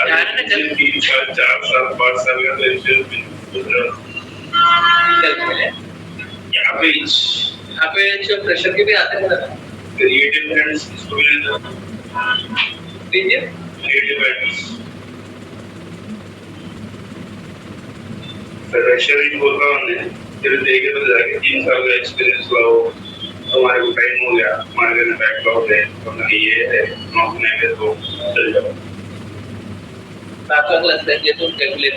यार ना जब 3 साल 4 साल 5 साल का तो यहाँ पे जो प्रेशर के भी आते हैं ना क्रिएटिव हैंड्स इसको भी लेते हैं क्रिएटिव हैंड्स फ्रेशर ही बोलता हूँ फिर देखे तो जाके 3 साल का एक्सपीरियंस लाओ हमारे को टाइम हो गया हमारे घर में बैकलॉग है ये है नौकरी है तो चल जाओ बैकलॉग लगता है ये तो कैलकुलेट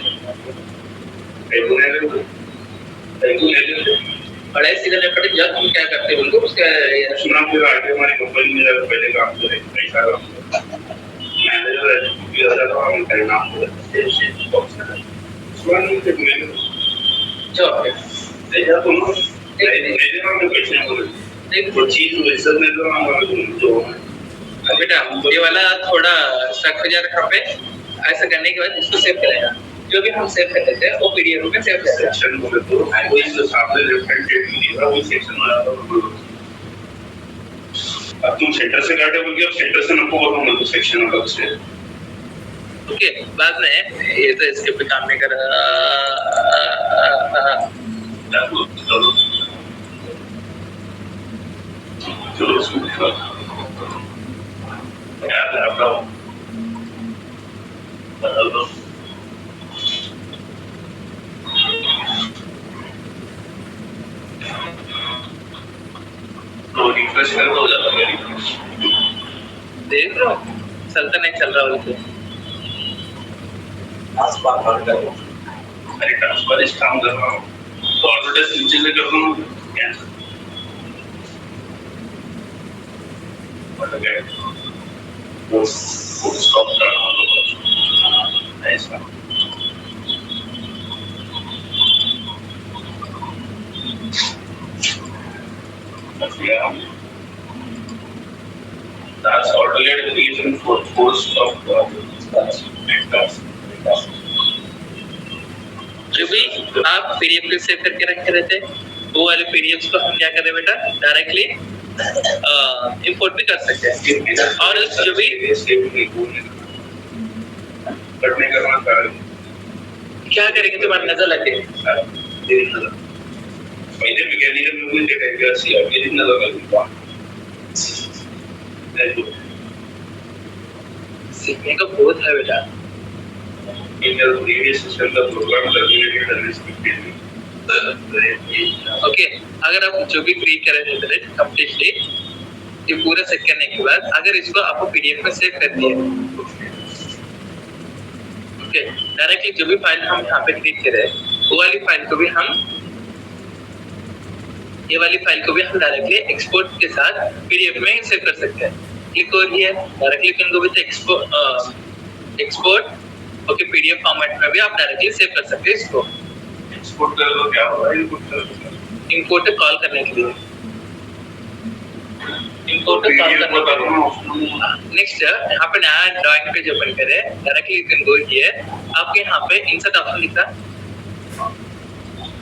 पढ़ाई सीखने में पड़े जब हम क्या करते हैं बोलते उसका सुना फिर आगे हमारी कंपनी में जब पहले काम करे पैसा काम मैनेजर है भी ज्यादा तो हम करना नाम बोले सुना नहीं थे मैंने जॉब पे देखा तुम मैनेजर में कैसे बोले एक वो चीज इज्जत नहीं तो हमारा जो बेटा ये वाला थोड़ा स्टक हो जाएगा यहाँ पे ऐसा करने के बाद इसको सेव करेगा जो भी हम सेव कर देते हैं वो पीडीएफ में सेव कर देते हैं सेक्शन बोले तो वो इस सामने रेफरेंस डेट लिखा वो सेक्शन में आता है अब तुम सेंटर से काटे बोल के अब सेंटर से नको बोलो तो सेक्शन अलग से ओके बाद में ये तो इसके पे काम नहीं कर रहा चलो सुनो यार आपका बदल दो तो रिफ्रेश कर दो ज्यादा देख लो चलता नहीं चल रहा बोलते आसपास भर कर अरे ट्रांसफर इस काम कर रहा हूँ तो ऑटोडेस्क नीचे से कर दूँ कैंसिल अगर वो स्टॉप करना होगा ऐसा that's alternate reason for force of जो भी आप पीडीएफ पे सेव करके रखे रहते वो वाले पीडीएफ को हम क्या करें बेटा डायरेक्टली इंपोर्ट भी कर सकते हैं और जो भी करने का क्या करेंगे तुम्हारी नजर लगे पहले मैकेनिज्म में भी देखा सी आगे नजर लगेगा सीखने का बहुत है बेटा in the previous system the program terminated and restricted okay अगर आप जो भी क्रिएट कर रहे थे कंप्लीटली ये पूरा सेट करने के बाद अगर इसको आपको पीडीएफ में सेव कर दिया ओके डायरेक्टली जो भी फाइल हम यहाँ पे क्रिएट करें वो वाली फाइल को भी हम ये वाली फाइल को भी हम डायरेक्टली एक्सपोर्ट के साथ पीडीएफ में सेव कर सकते हैं click over here directly can go with export okay PDF format में भी आप डायरेक्टली सेव कर सकते हैं इसको एक्सपोर्ट कर लो क्या होगा इंपोर्ट कॉल करने के लिए इंपोर्ट कॉल करने के लिए नेक्स्ट यहाँ पे नया ड्राइंग पेज ओपन करें directly you can go here आपके यहाँ पे इंसर्ट ऑप्शन दिखता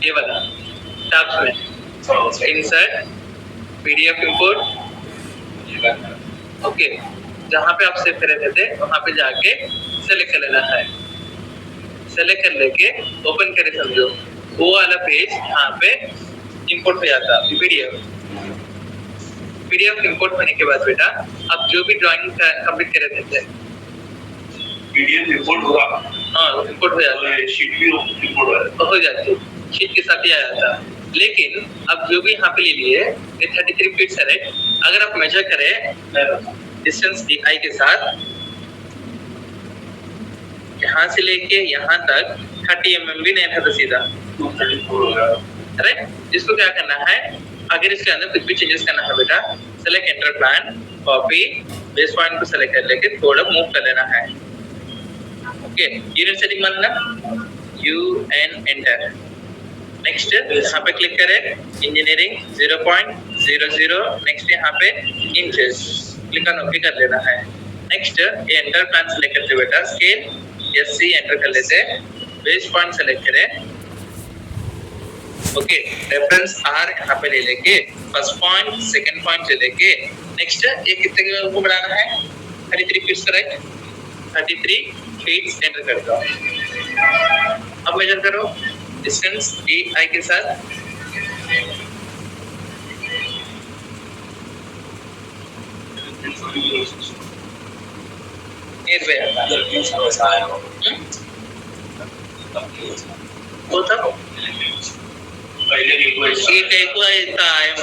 ये वाला टैब्स में इंसर्ट पीडीएफ इंपोर्ट ओके जहाँ पे आप सेव करे थे वहाँ पे जाके सेलेक्ट कर लेना है सेलेक्ट कर लेके ओपन करे समझो वो वाला पेज यहाँ पे इंपोर्ट हो जाता पीडीएफ इंपोर्ट होने के बाद बेटा आप जो भी ड्राइंग कंप्लीट करे थे पीडीएफ इंपोर्ट हुआ हाँ इंपोर्ट हो जाता है शीट भी इंपोर्ट हो जाती है शीट के साथ ही आ जाता लेकिन अब जो भी यहाँ पे ले लिए 33 फीट है अगर आप मेजर करें डिस्टेंस DI के साथ यहाँ से लेके यहाँ तक 30 mm भी नहीं था तो सीधा 234 राइट इसको क्या करना है अगर इसके अंदर कुछ भी चेंजेस करना है बेटा select enter plan copy base point को सेलेक्ट कर लेके थोड़ा मूव कर लेना है ओके यूनिट सेटिंग मानना UN एंटर नेक्स्ट यहाँ पे क्लिक करें इंजीनियरिंग 0.00 नेक्स्ट यहाँ पे इंचेस क्लिक ऑन ओके कर लेना है नेक्स्ट ये एंटर प्लान सेलेक्ट करते बेटा स्केल SC एंटर कर लेते बेस पॉइंट सेलेक्ट करें ओके रेफरेंस R यहाँ पे ले लेके फर्स्ट पॉइंट सेकंड पॉइंट ले लेके नेक्स्ट ये कितने को बढ़ाना है 33 फीट राइट 33 फीट एंटर कर दो अब मेजर करो डिस्टेंस DI के साथ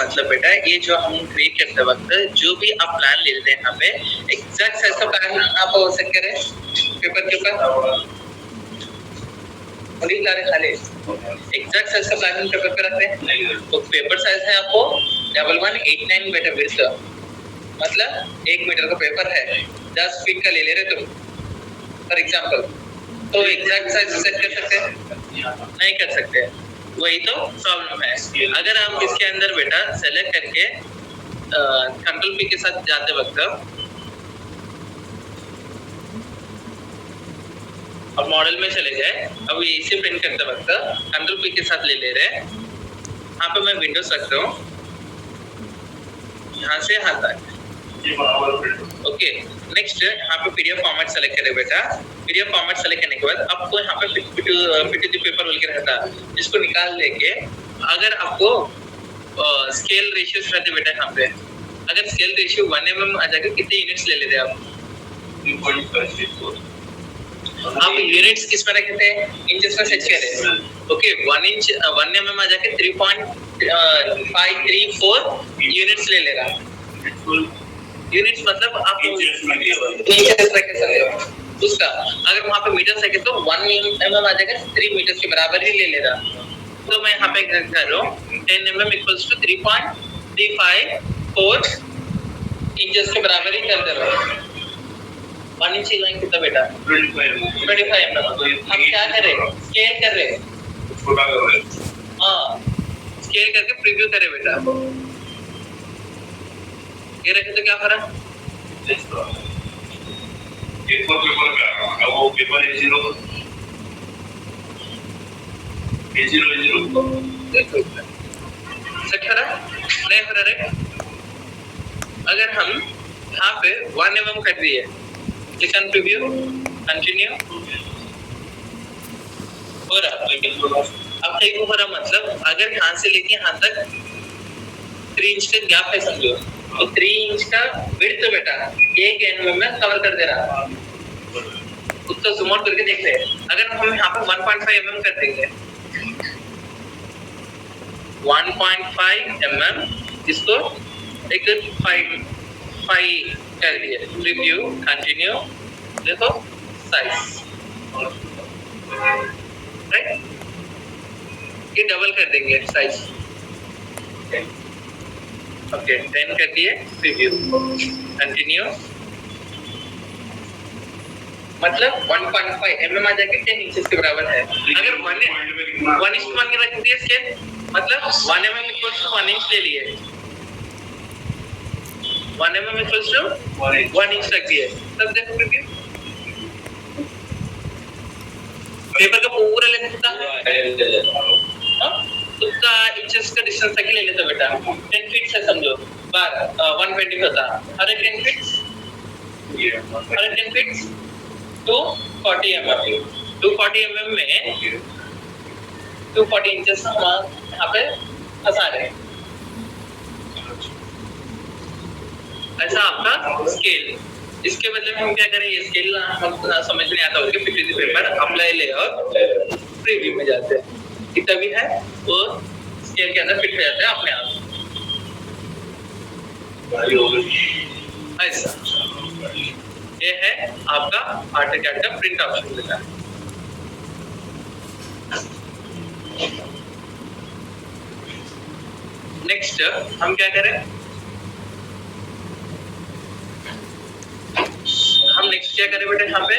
मतलब बेटा ये जो हम क्रिएट करते वक्त जो भी आप प्लान ले लेते हैं यहाँ पे एग्जैक्ट साइज का प्लान आप सेट करें पेपर के ऊपर खाली एग्जैक्ट साइज का प्लान पेपर पे रखते हैं तो पेपर साइज है आपको 1189 बेटा विड्थ मतलब 1 मीटर का पेपर है 10 फीट का ले ले रहे तुम फॉर एग्जांपल तो एग्जैक्ट साइज सेट कर सकते हैं नहीं कर सकते वही तो प्रॉब्लम है अगर आप इसके अंदर बेटा सेलेक्ट करके कंट्रोल P के साथ जाते वक्त अब मॉडल में चले जाए अब ये इसे प्रिंट करते वक्त कंट्रोल P के साथ ले रहे हैं यहाँ पे मैं विंडोज रखता हूँ यहाँ से यहाँ तक ओके नेक्स्ट यहाँ पे पीडीएफ फॉर्मेट सेलेक्ट करें बेटा पीडीएफ फॉर्मेट सेलेक्ट करने के बाद आपको यहाँ पे पिट पेपर बोल के रहता है जिसको निकाल लेके अगर आपको स्केल रेशियोस रहते बेटा यहाँ पे अगर स्केल रेशियो 1 mm आ जाएगा कितने यूनिट्स ले लेते आप 3.5 आप यूनिट्स किस में रखते हैं इंचेस में सेट करें ओके 1 mm आ जाके 3.534 यूनिट्स ले लेगा यूनिट्स मतलब आप इंचेस रख सकते हो उसका अगर वहां पे मीटर है तो 1 mm आ जाएगा 3 मीटर के बराबर ही ले लेगा तो मैं यहाँ पे कर रहा हूँ 10 mm = 3.354 इंचेस के बराबर ही कर दे रहा हूँ। 1 इंच लाइन कितना बेटा? 25 mm। हम क्या कर रहे हैं? स्केल कर रहे हैं। छोटा कर रहे हैं। हाँ, स्केल करके प्रीव्यू करे बेटा। ये रखे तो क्या फर्क? पेपर का अब वो पेपर A0 देखो सेट हो रहा नहीं हो रहा रे? अगर हम यहाँ पे 1 mm कर दिए, क्लिक ऑन प्रीव्यू, कंटिन्यू, हो रहा। अब कहीं हो रहा मतलब अगर यहाँ से लेके यहाँ तक 3 इंच का गैप है समझो, तो 3 इंच का विड्थ बेटा 1 mm में कवर कर दे रहा। उसको जूम आउट करके देख ले। अगर हम यहाँ पे 1.5 mm कर देंगे, 1.5 mm, इसको एक 5 कर दिए, रिव्यू, कंटिन्यू, देखो साइज, राइट? ये डबल कर देंगे साइज, ओके 10 कर दिए, रिव्यू, कंटिन्यू, मतलब 1.5 mm आ जाके 10 इंचेस के बराबर है। अगर 1:1 रख दिए स्केल, मतलब 1 mm इक्वल्स टू 1 इंच ले लिए, 1 mm इक्वल्स टू 1 इंच रख दिए, तब देखो प्रीव्यू पेपर का पूरा लेंथ कितना? उसका इंचेस का डिस्टेंस तक ले लेते बेटा। 10 फीट से समझो, 120 होता, हर एक 10 फीट 240 mm, 240 mm में 240 इंचेस हम यहाँ पे फंसा रहे हैं। ऐसा आपका स्केल। इसके बदले में हम क्या करें, ये स्केल हम समझ नहीं आता उसके पिछले पेपर अप्लाई ले और प्रीव्यू में जाते हैं, कितना भी है वो स्केल के अंदर फिट हो जाता है अपने आप। ऐसा ये है आपका AutoCAD का प्रिंट ऑप्शन देता है। नेक्स्ट हम क्या करें, हम नेक्स्ट क्या करें बेटा, यहाँ पे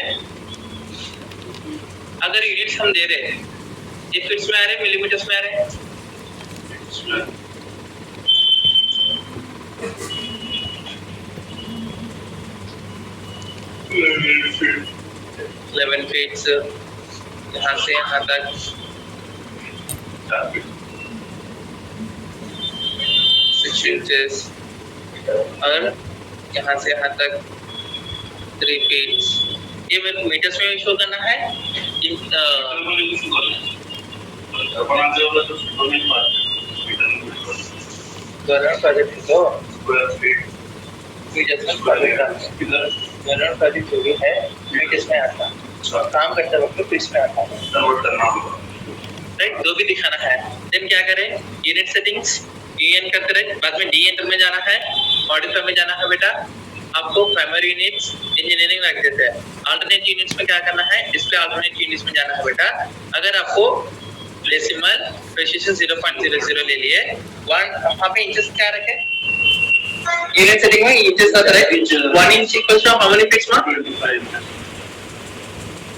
अगर यूनिट्स हम दे रहे हैं, ये फीट्स में आ रहे हैं, मिलीमीटर्स में आ रहे हैं, 11 फीट्स, यहाँ से यहाँ तक 6 इंचेस, और यहाँ से यहाँ तक 3 फीट्स। ये मेरे को मीटर्स में शो करना है। जो भी है मीटर्स में आता है, काम करते वक्त फीट्स में आता है, राइट? जो भी दिखाना है। देन क्या करें, यूनिट सेटिंग्स यूएन करते रहे, बाद में डी एंटर में जाना है, मॉडिफाई में जाना है बेटा। आपको प्राइमरी यूनिट्स इंजीनियरिंग रख देते हैं। अल्टरनेट यूनिट्स में क्या करना है, डिस्प्ले अल्टरनेट यूनिट्स में जाना है बेटा। अगर आपको डेसिमल प्रेसिशन 0.00 ले लिए, 1 वहां पे इंचेस क्या रखे, यूनिट सेटिंग में इंचेस ना करे, 1 inch equals to how many feets में,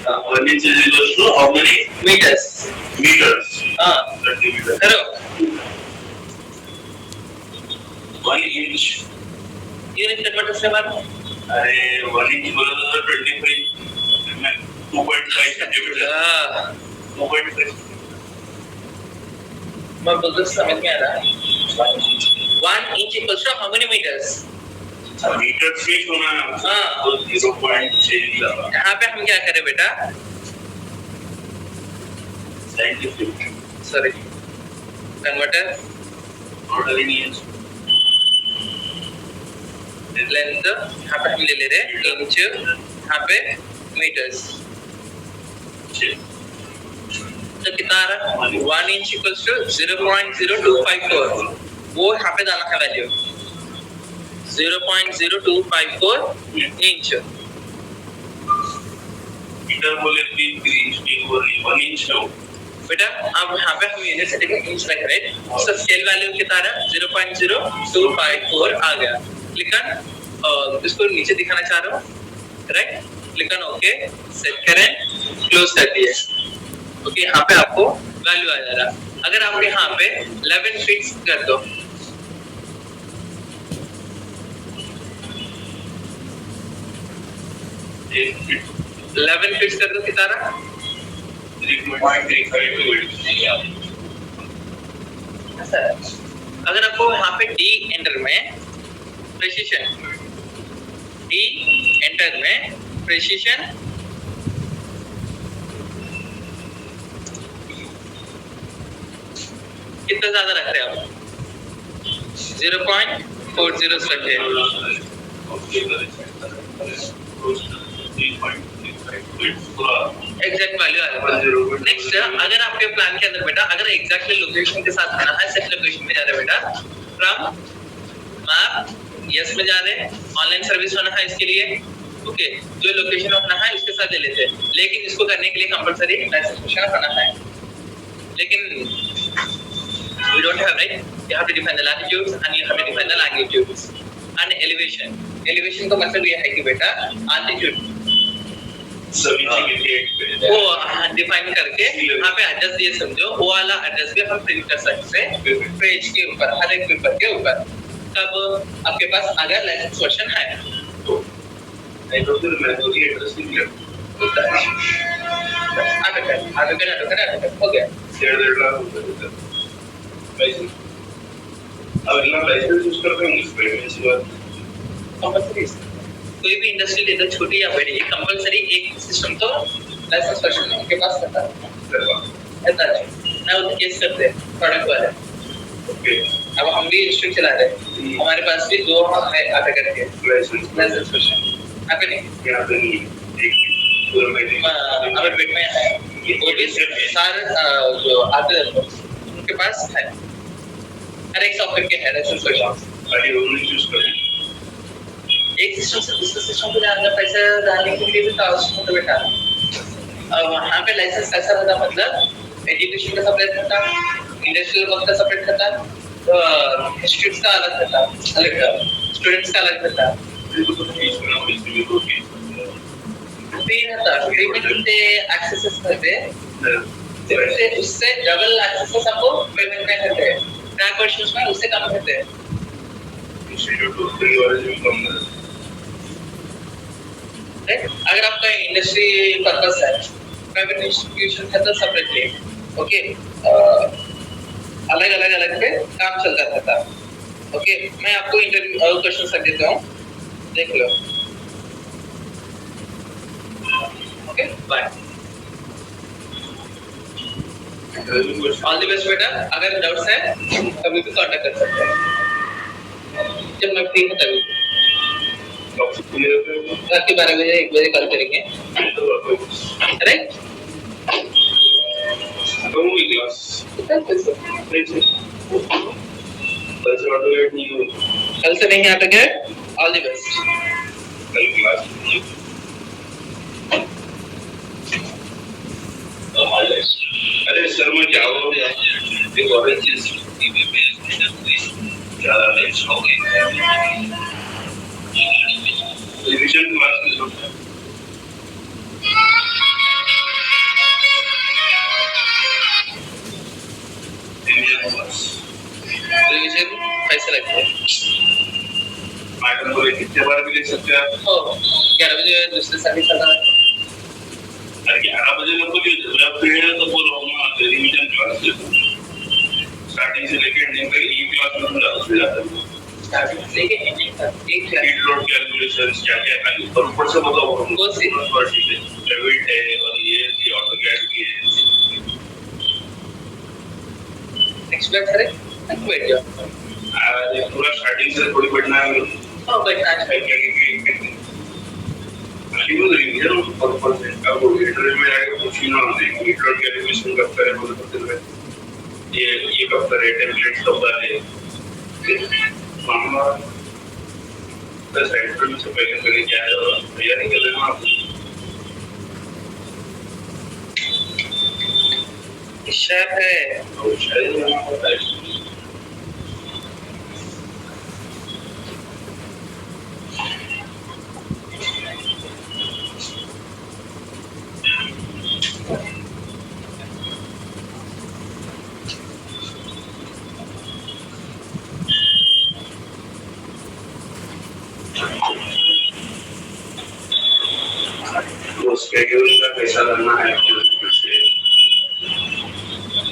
1 inch is equal to how many meters? हां 30 meters करो। 1 inch यूनिट कन्वर्टर से मारो। अरे 1 inch बोलो तो 25 2.5 सेंटीमीटर 2.5 मैं बोलते समझ में आ रहा है। 1 inch equals to how many metres? Metre feet होना है। हाँ। तो 0.6 लगा। यहाँ पे हम क्या करें बेटा, साइंटिफिक सॉरी कन्वर्टर ऑर्डर ही नहीं है। लेंथ यहाँ पे हम ले ले रहे इंच, यहाँ पे मीटर्स, तो कितना आ रहा है, 1 इंच इक्वल्स टू 0.0254, वो यहाँ पे डालना है वैल्यू 0.0254 इंच। मीटर बोले 1 इंच हो बेटा। अब यहाँ पे हम यूनिट सेटिंग इंच रख रहे हैं, उसका स्केल वैल्यू कितना आ रहा है, 0.0254 आ गया। क्लिक ऑन इसको नीचे दिखाना चाह रहा हूँ, right? Click on okay, set करें, क्लोज कर दिए। ओके, यहाँ पे आपको वैल्यू आ जाएगा। अगर आप यहाँ पे 11 फिक्स कर दो, कितारा 3.35। अगर आपको यहाँ पे डी एंटर में प्रेसिशन, कितना ज्यादा रख रहे हैं आप? 0.40 रखे। एग्जैक्ट वैल्यू आ रहा है। नेक्स्ट, अगर आपके प्लान के अंदर बेटा अगर एग्जैक्टली लोकेशन के साथ आना है, सेट लोकेशन में जा रहे बेटा, फ्रॉम मैप यस में जा रहे हैं, ऑनलाइन सर्विस होना है इसके लिए। ओके, जो लोकेशन अपना है उसके साथ ले लेते हैं, लेकिन इसको करने के लिए कंपलसरी लाइसेंस होना है। लेकिन we don't have, right? You have to define the latitudes and you have to define the longitudes and elevation का मतलब ये है कि बेटा altitude वो डिफाइन करके यहाँ पे एड्रेस दिए समझो, वो वाला एड्रेस भी हम प्रिंट कर सकते हैं पेज के ऊपर, हर एक पेपर के ऊपर। तब आपके पास अगर लाइसेंस क्वेश्चन है तो हो गया। कोई भी इंडस्ट्री लेकर छोटी या बड़ी, कंपलसरी एक सिस्टम तो लाइसेंस क्वेश्चन उनके पास रहता है। ना वो केस करते हैं प्रोडक्ट वाले। अब हम भी इंस्टीट्यूट चला रहे हैं, हमारे पास भी 2 है आधा करके लाइसेंस क्वेश्चन। आपके नहीं हमारे पेट में है, वो भी सारे जो आते हैं उनके पास है, हर एक सॉफ्टवेयर के है लाइसेंस क्वेश्चन। एक सिस्टम से दूसरे सिस्टम को जाने पैसे डालने के लिए भी कास्ट होता बेटा। वहाँ पे लाइसेंस कैसा रहता, मतलब एजुकेशन का सेपरेट रहता, इंडस्ट्रियल वर्क का सेपरेट रहता, इंस्टीट्यूट्स का अलग रहता, स्टूडेंट्स का अलग रहता। फ्री रहता, फ्री में कितने एक्सेसेस रहते, उससे डबल एक्सेसेस आपको पेमेंट में रहते हैं, ट्रैक वर्जन्स में उससे कम रहते हैं। अगर आपका इंडस्ट्री पर्पस है, प्राइवेट इंस्टीट्यूशन है तो सेपरेटली, ओके, अलग पे काम चलता रहता। ओके, मैं आपको इंटरव्यू क्वेश्चन रख देता हूँ, देख लो। Okay, bye, all the best बेटा। अगर डाउट्स है कभी भी कांटेक्ट कर सकते हैं, जब मैं फ्री हूँ तभी। रात के 12 बजे 1 बजे कॉल करेंगे, राइट? कल से नहीं आ सके, ऑल द बेस्ट। अरे सर मैं क्या हो गया, एक और चीज ज़्यादा लेट हो गई, रिवीजन क्लास में जो रिवीजन पैसे लगते हैं। मैडम बोले कितने बार भी लिख सकते हैं आप? 11 बजे दूसरे सर्विस आता है। अरे 11 बजे लोग को जब पीरियड है तो बोल रहा हूँ ना, रिवीजन क्लास स्टार्टिंग से लेके एंडिंग तक एक क्लास में समझा जाता है। स्टार्टिंग से लेके एंडिंग तक एक क्लास, फील्ड लोड कैलकुलेशंस क्या-क्या है, और ऊपर से बताओ कौन सी डेबिट है और ये ऑटोकैड की है। नेक्स्ट बैच करें, बैठ जाओ। पूरा स्टार्टिंग से थोड़ी बैठना है। हाँ, बैठना है। रिवीजन पर्पस है, अब वो इंटरव्यू में आएगा पूछना होता है फील्ड लोड कैलकुलेशन कब करें, बोले तो ये कब करें, टेम्पलेट्स कब डालें, मामला बस इंटरव्यू से पहले पहले क्या है तैयारी कर लेना आप। शायद है और शायद यहाँ होता है शेड्यूल का कैसा करना है से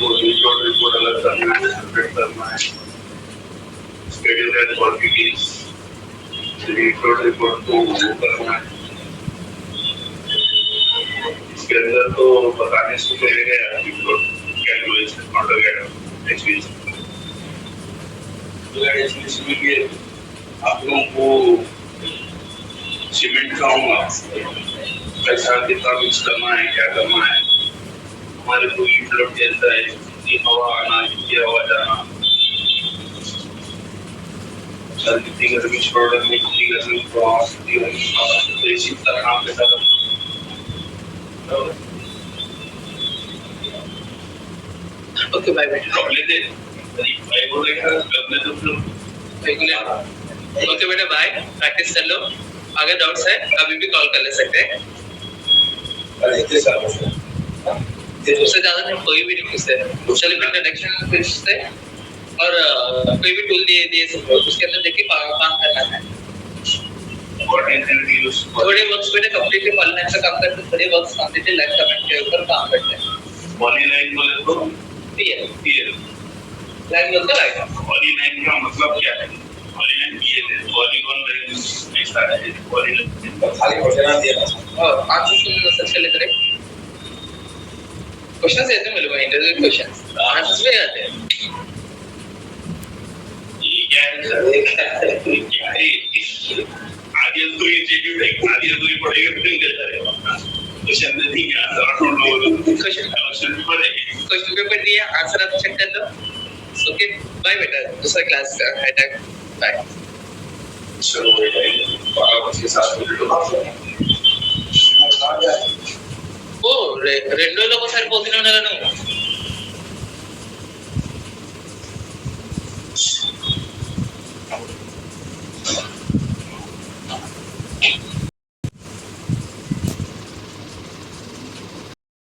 वो रिपोर्ट अलग करना है, सेपरेट करना है। शेड्यूल का क्वालिटीज रिपोर्ट को करना है। इसके अंदर तो बताने से पहले कैलकुलेशन ऑर्डर एक्सपीरियंस में भी आप लोगों को सीमेंट खाऊंगा कैसा कितना मिक्स करना है, क्या करना है। हमारे को फ्लोट जैसा है, कितनी हवा आना, कितनी हवा जाना, कितनी गर्मी छोड़ में, कितनी गर्मी क्रॉस, कितनी गर्मी तो इसी तरह काम कैसा करना। ओके बाय बेटा। ले दे भाई बोलेगा अपने तो रेगुलर। ओके बेटा बाय, प्रैक्टिस कर लो। अगर डाउट्स है कभी भी कॉल कर ले सकते हैं। उससे ज्यादा नहीं, कोई भी नहीं पूछते। चलिए इंट्रोडक्शन पूछते और कोई भी टूल दिए सकते हो, उसके अंदर देखिए काम करना है। थोड़े वर्क्स बेटा कंप्लीटली पॉलीलाइन का काम करते हैं, थोड़े वर्क्स कंप्लीटली लाइन कमेंट के ऊपर काम करते हैं। पॉलीलाइन बोले तो पीएल लाइन बोलते लाइन। पॉलीलाइन का मतलब क्या है? पॉलीलाइन पीएल है, पॉलीगॉन लाइन ऐसा है। पॉलीलाइन खाली क्वेश्चन दिया था और आंसर सुनना सबसे लेकर क्वेश्चंस ऐसे मिलेगा, इंटरव्यू क्वेश्चंस आंसर्स भी आते हैं। ये क्या है सर? क्या है आगे तो ये इंस्टीट्यूट है, आगे तो ये पढ़ेगा फिर कैसा रहेगा? क्वेश्चन नहीं है, आंसर क्वेश्चन पेपर दिया, आंसर आप चेक कर लो। ओके बाय बेटा, दूसरा क्लास का है तक बाय। चलो बेटा 12:07 ఓ రెండోలో ఒకసారి పోతూనే ఉన్నాను